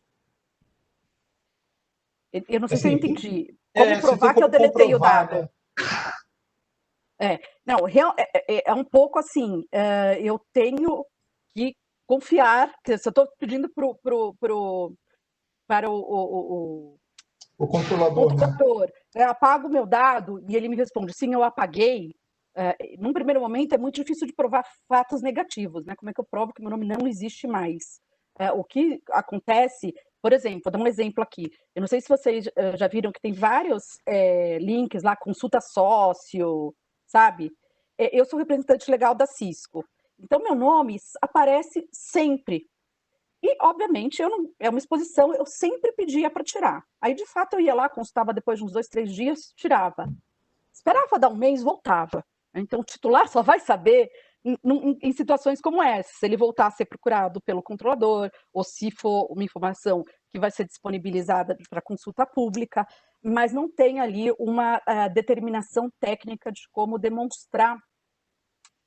Eu não sei se eu entendi. Como provar que eu deletei o dado? Né? Não, é um pouco assim, eu tenho que confiar, que se eu estou pedindo para o controlador, né? Apaga o meu dado e ele me responde, sim, eu apaguei. Num primeiro momento é muito difícil de provar fatos negativos, né? Como é que eu provo que meu nome não existe mais? O que acontece, por exemplo, vou dar um exemplo aqui. Eu não sei se vocês já viram que tem vários links lá, consulta sócio, sabe? Eu sou representante legal da Cisco. Então, meu nome aparece sempre. E, obviamente, é uma exposição, eu sempre pedia para tirar. Aí, de fato, eu ia lá, consultava depois de uns 2, 3 dias, tirava. Esperava dar um mês, voltava. Então, o titular só vai saber em situações como essa, se ele voltar a ser procurado pelo controlador, ou se for uma informação que vai ser disponibilizada para consulta pública, mas não tem ali uma determinação técnica de como demonstrar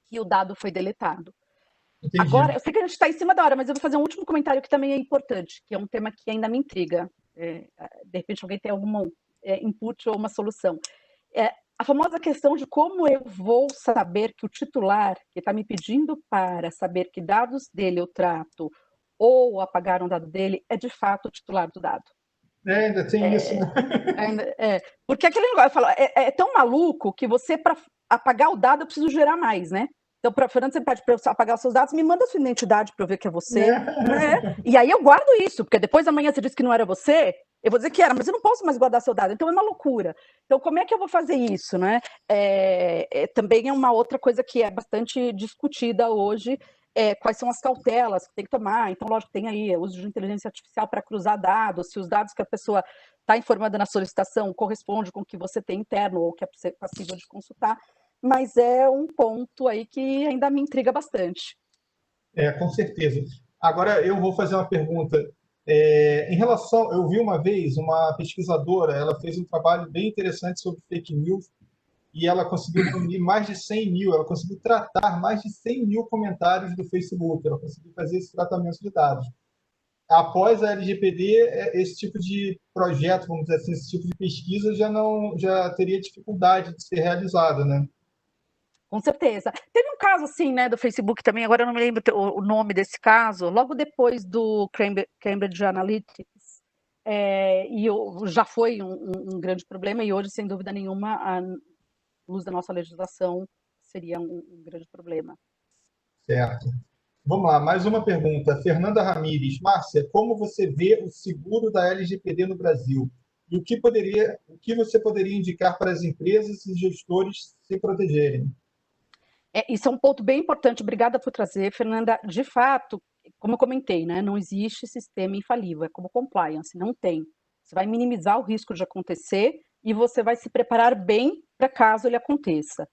que o dado foi deletado. Entendi. Agora, eu sei que a gente está em cima da hora, mas eu vou fazer um último comentário que também é importante, que é um tema que ainda me intriga. De repente, alguém tem algum input ou uma solução. A famosa questão de como eu vou saber que o titular, que está me pedindo para saber que dados dele eu trato ou apagar um dado dele, é de fato o titular do dado. Ainda tem isso, né? Porque aquele negócio, eu falo, é tão maluco que você, para apagar o dado, eu preciso gerar mais, né? Então, Fernando, você pede para eu apagar os seus dados, me manda a sua identidade para eu ver que é você. Né? E aí eu guardo isso, porque depois amanhã você disse que não era você, eu vou dizer que era, mas eu não posso mais guardar seu dado. Então é uma loucura. Então, como é que eu vou fazer isso? Né? Também é uma outra coisa que é bastante discutida hoje, quais são as cautelas que tem que tomar. Então, lógico, tem aí o uso de inteligência artificial para cruzar dados, se os dados que a pessoa está informando na solicitação corresponde com o que você tem interno ou que é passível de consultar, mas é um ponto aí que ainda me intriga bastante. Com certeza. Agora, eu vou fazer uma pergunta. Em relação, eu vi uma vez uma pesquisadora, ela fez um trabalho bem interessante sobre fake news e ela conseguiu reunir mais de 100 mil, ela conseguiu tratar mais de 100 mil comentários do Facebook, ela conseguiu fazer esse tratamento de dados. Após a LGPD, esse tipo de projeto, vamos dizer assim, esse tipo de pesquisa já teria dificuldade de ser realizada, né? Com certeza. Teve um caso assim, né, do Facebook também, agora eu não me lembro o nome desse caso, logo depois do Cambridge Analytics, e já foi um grande problema, e hoje, sem dúvida nenhuma, a luz da nossa legislação seria um grande problema. Certo. Vamos lá, mais uma pergunta. Fernanda Ramires. Márcia, como você vê o seguro da LGPD no Brasil? E o que você poderia indicar para as empresas e gestores se protegerem? Isso é um ponto bem importante, obrigada por trazer, Fernanda. De fato, como eu comentei, né, não existe sistema infalível, é como compliance, não tem. Você vai minimizar o risco de acontecer e você vai se preparar bem para caso ele aconteça.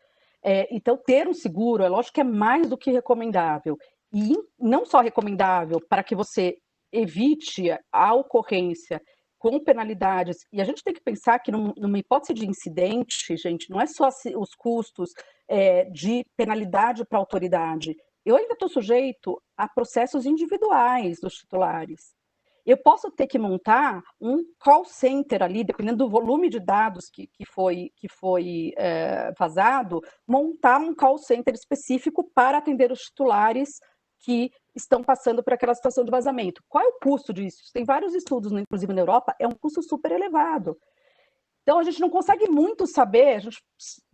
Então, ter um seguro, é lógico que é mais do que recomendável. E não só recomendável para que você evite a ocorrência com penalidades. E a gente tem que pensar que numa hipótese de incidente, gente, não é só os custos de penalidade para a autoridade. Eu ainda estou sujeito a processos individuais dos titulares. Eu posso ter que montar um call center ali, dependendo do volume de dados que foi vazado, montar um call center específico para atender os titulares que estão passando por aquela situação de vazamento. Qual é o custo disso? Tem vários estudos, inclusive na Europa, é um custo super elevado. Então, a gente não consegue muito saber, a gente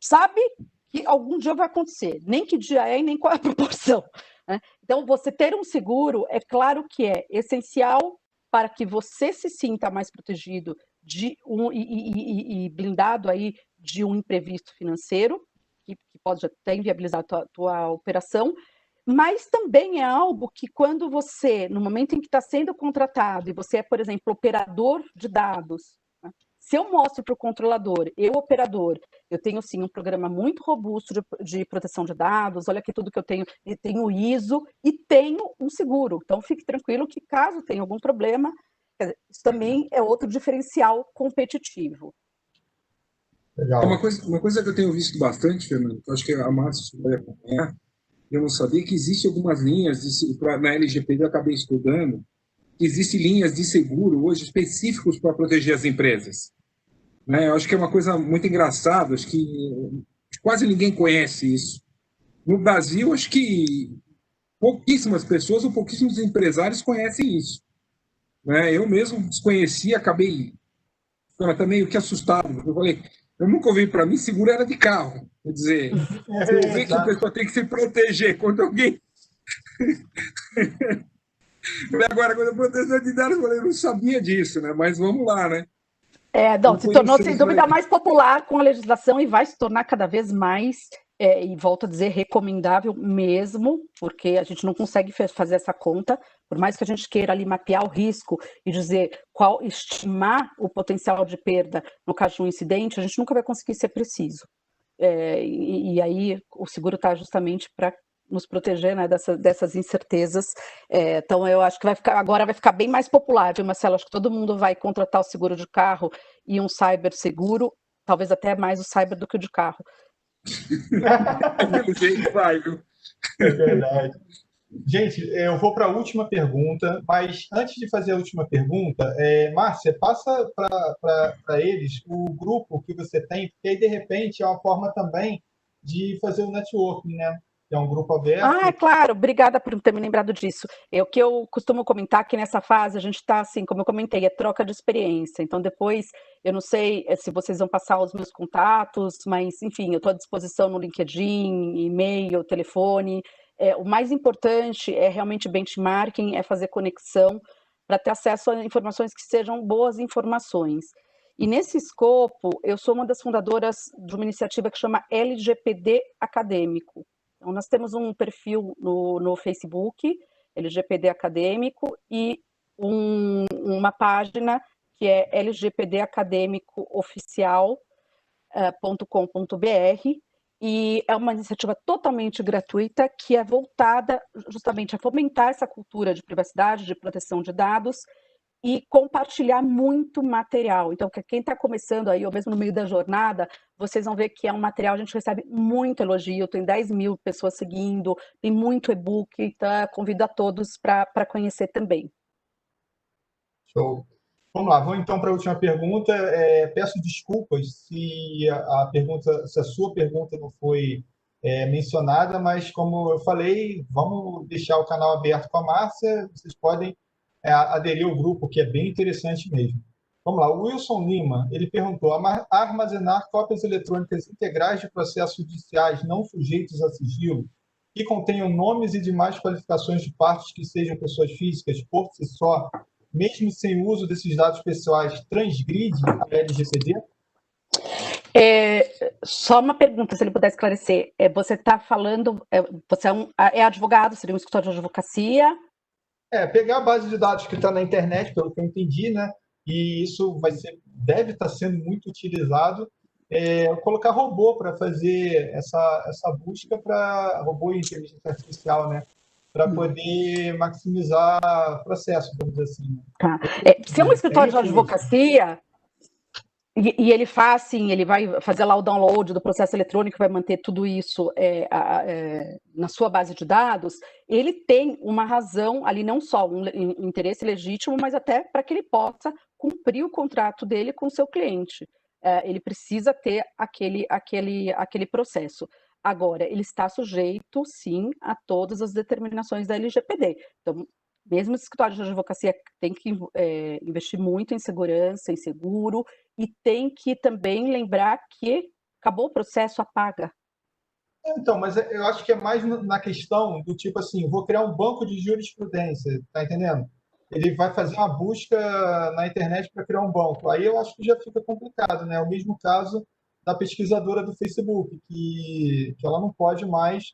sabe que algum dia vai acontecer, nem que dia é e nem qual é a proporção, né? Então, você ter um seguro, é claro que é essencial para que você se sinta mais protegido e blindado aí de um imprevisto financeiro, que pode até inviabilizar a tua operação, mas também é algo que quando você, no momento em que está sendo contratado, e você é, por exemplo, operador de dados, né? Se eu mostro para o controlador, eu, operador, eu tenho sim um programa muito robusto de proteção de dados, olha aqui tudo que eu tenho ISO e tenho um seguro. Então, fique tranquilo que caso tenha algum problema, isso também é outro diferencial competitivo. Legal. Uma coisa que eu tenho visto bastante, Fernando, que eu acho que a Márcia vai acompanhar, eu não sabia que existem algumas linhas na LGPD, eu acabei estudando, que existem linhas de seguro hoje específicos para proteger as empresas. Né? Eu acho que é uma coisa muito engraçada, acho que quase ninguém conhece isso. No Brasil, acho que pouquíssimas pessoas ou pouquíssimos empresários conhecem isso. Né? Eu mesmo desconhecia, acabei até meio que assustado. Eu falei, eu nunca ouvi, para mim, seguro era de carro. Quer dizer, você vê que a pessoa tem que se proteger quando alguém... Agora, quando a proteção de dados, eu falei, eu não sabia disso, né? Mas vamos lá, né? Não, se tornou, sem dúvida, mais popular com a legislação e vai se tornar cada vez mais, e volto a dizer, recomendável mesmo, porque a gente não consegue fazer essa conta, por mais que a gente queira ali mapear o risco e dizer estimar o potencial de perda no caso de um incidente, a gente nunca vai conseguir ser preciso. E aí o seguro está justamente para nos proteger, né, dessas incertezas. Então, eu acho que agora vai ficar bem mais popular, viu, Marcelo? Acho que todo mundo vai contratar o seguro de carro e um cyber seguro, talvez até mais o cyber do que o de carro. Pelo jeito vai, viu? É verdade. Gente, eu vou para a última pergunta, mas antes de fazer a última pergunta, Márcia, passa para eles o grupo que você tem, porque aí, de repente, é uma forma também de fazer o networking, né? É um grupo aberto. Claro, obrigada por ter me lembrado disso. O que eu costumo comentar que nessa fase a gente está, assim, como eu comentei, é troca de experiência. Então, depois, eu não sei se vocês vão passar os meus contatos, mas, enfim, eu estou à disposição no LinkedIn, e-mail, telefone. O mais importante é realmente benchmarking, é fazer conexão para ter acesso a informações que sejam boas informações. E nesse escopo, eu sou uma das fundadoras de uma iniciativa que chama LGPD Acadêmico. Então, nós temos um perfil no Facebook, LGPD Acadêmico, e uma página que é lgpdacadêmicooficial.com.br, e é uma iniciativa totalmente gratuita que é voltada justamente a fomentar essa cultura de privacidade, de proteção de dados e compartilhar muito material. Então, quem está começando aí, ou mesmo no meio da jornada, vocês vão ver que é um material, a gente recebe muito elogio, tem 10.000 pessoas seguindo, tem muito e-book, então convido a todos para conhecer também. Show. Vamos lá, vamos então para a última pergunta. Peço desculpas se a sua pergunta não foi mencionada, mas como eu falei, vamos deixar o canal aberto com a Márcia, vocês podem aderir ao grupo, que é bem interessante mesmo. Vamos lá, o Wilson Lima, ele perguntou: armazenar cópias eletrônicas integrais de processos judiciais não sujeitos a sigilo, que contenham nomes e demais qualificações de partes que sejam pessoas físicas por si só, mesmo sem o uso desses dados pessoais, transgride a LGPD? Só uma pergunta, se ele puder esclarecer. Você está falando, você é advogado, seria um escritório de advocacia? Pegar a base de dados que está na internet, pelo que eu entendi, né? E isso deve estar sendo muito utilizado. Colocar robô para fazer essa busca, para robô e inteligência artificial, né? Para poder maximizar o processo, vamos dizer assim. Tá. Se é um escritório de advocacia, e ele faz, sim, ele vai fazer lá o download do processo eletrônico, vai manter tudo isso na sua base de dados, ele tem uma razão ali, não só um interesse legítimo, mas até para que ele possa cumprir o contrato dele com o seu cliente. Ele precisa ter aquele processo. Agora, ele está sujeito, sim, a todas as determinações da LGPD. Então, mesmo os escritórios de advocacia tem que investir muito em segurança, em seguro, e tem que também lembrar que acabou o processo, apaga. Então, mas eu acho que é mais na questão do tipo assim, vou criar um banco de jurisprudência, tá entendendo? Ele vai fazer uma busca na internet para criar um banco. Aí eu acho que já fica complicado, né? É o mesmo caso da pesquisadora do Facebook, que ela não pode mais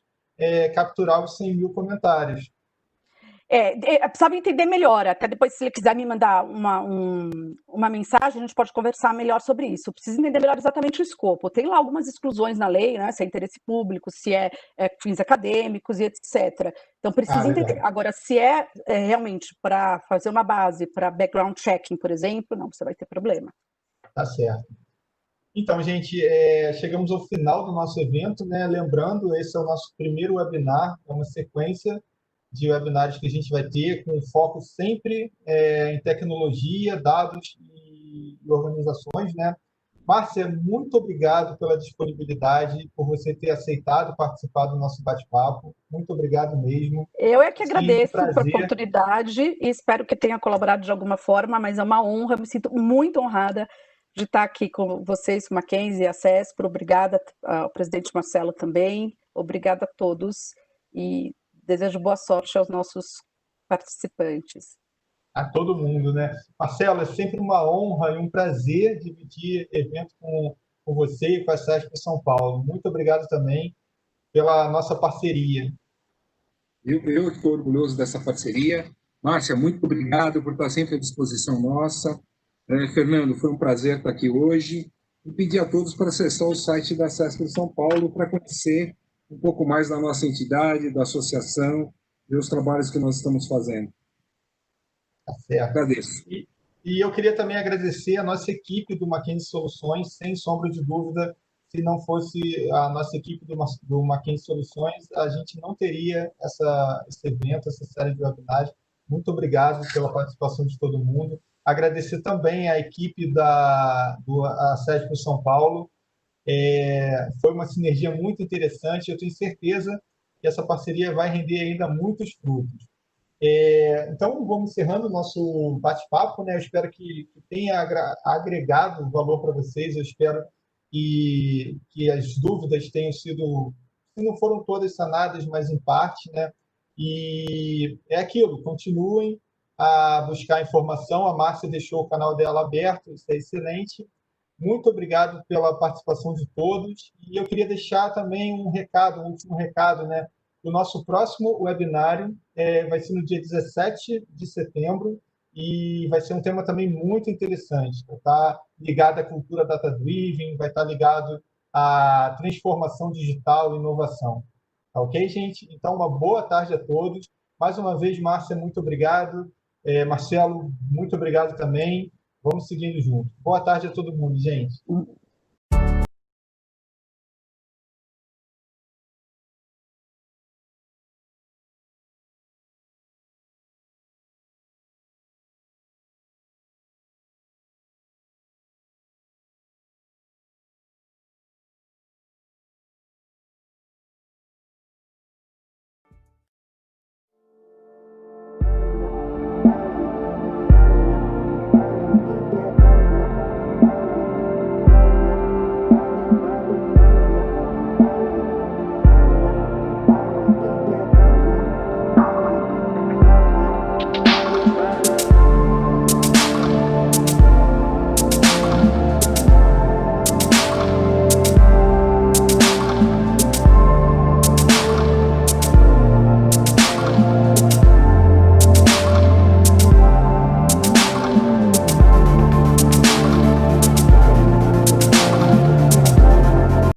capturar os 100.000 comentários. Precisava entender melhor, até depois, se ele quiser me mandar uma mensagem, a gente pode conversar melhor sobre isso. Preciso entender melhor exatamente o escopo. Tem lá algumas exclusões na lei, né? Se é interesse público, se é fins acadêmicos e etc. Então, precisa entender. Agora, se é realmente para fazer uma base para background checking, por exemplo, não, você vai ter problema. Tá certo. Então, gente, chegamos ao final do nosso evento, né? Lembrando, esse é o nosso primeiro webinar, é uma sequência de webinars que a gente vai ter, com foco sempre em tecnologia, dados e organizações, né? Márcia, muito obrigado pela disponibilidade, por você ter aceitado participar do nosso bate-papo. Muito obrigado mesmo. Eu é que agradeço a oportunidade e espero que tenha colaborado de alguma forma, mas é uma honra, me sinto muito honrada de estar aqui com vocês, com a Mackenzie e a CESPRO. Obrigada ao presidente Marcelo também. Obrigada a todos e desejo boa sorte aos nossos participantes. A todo mundo, né? Marcelo, é sempre uma honra e um prazer dividir evento com você e com a CESP São Paulo. Muito obrigado também pela nossa parceria. Eu estou orgulhoso dessa parceria. Márcia, muito obrigado por estar sempre à disposição nossa. Fernando, foi um prazer estar aqui hoje. E pedir a todos para acessar o site da CESP São Paulo para conhecer um pouco mais da nossa entidade, da associação e os trabalhos que nós estamos fazendo. Tá certo. Agradeço. E eu queria também agradecer a nossa equipe do Mackenzie Soluções, sem sombra de dúvida, se não fosse a nossa equipe do Mackenzie Soluções, a gente não teria esse evento, essa série de webinars. Muito obrigado pela participação de todo mundo. Agradecer também a equipe da CESP São Paulo. Foi uma sinergia muito interessante. Eu tenho certeza que essa parceria vai render ainda muitos frutos. Então, vamos encerrando o nosso bate-papo, né? Eu espero que tenha agregado valor para vocês. Eu espero que as dúvidas tenham sido, se não foram todas sanadas, mas em parte, né? E é aquilo, continuem a buscar informação. A Márcia deixou o canal dela aberto, isso é excelente. Muito obrigado pela participação de todos. E eu queria deixar também um recado, um último recado, né? O nosso próximo webinário vai ser no dia 17 de setembro e vai ser um tema também muito interessante. Vai estar ligado à cultura data-driven, vai estar ligado à transformação digital e inovação. Tá ok, gente? Então, uma boa tarde a todos. Mais uma vez, Márcia, muito obrigado. Marcelo, muito obrigado também. Vamos seguindo junto. Boa tarde a todo mundo, gente.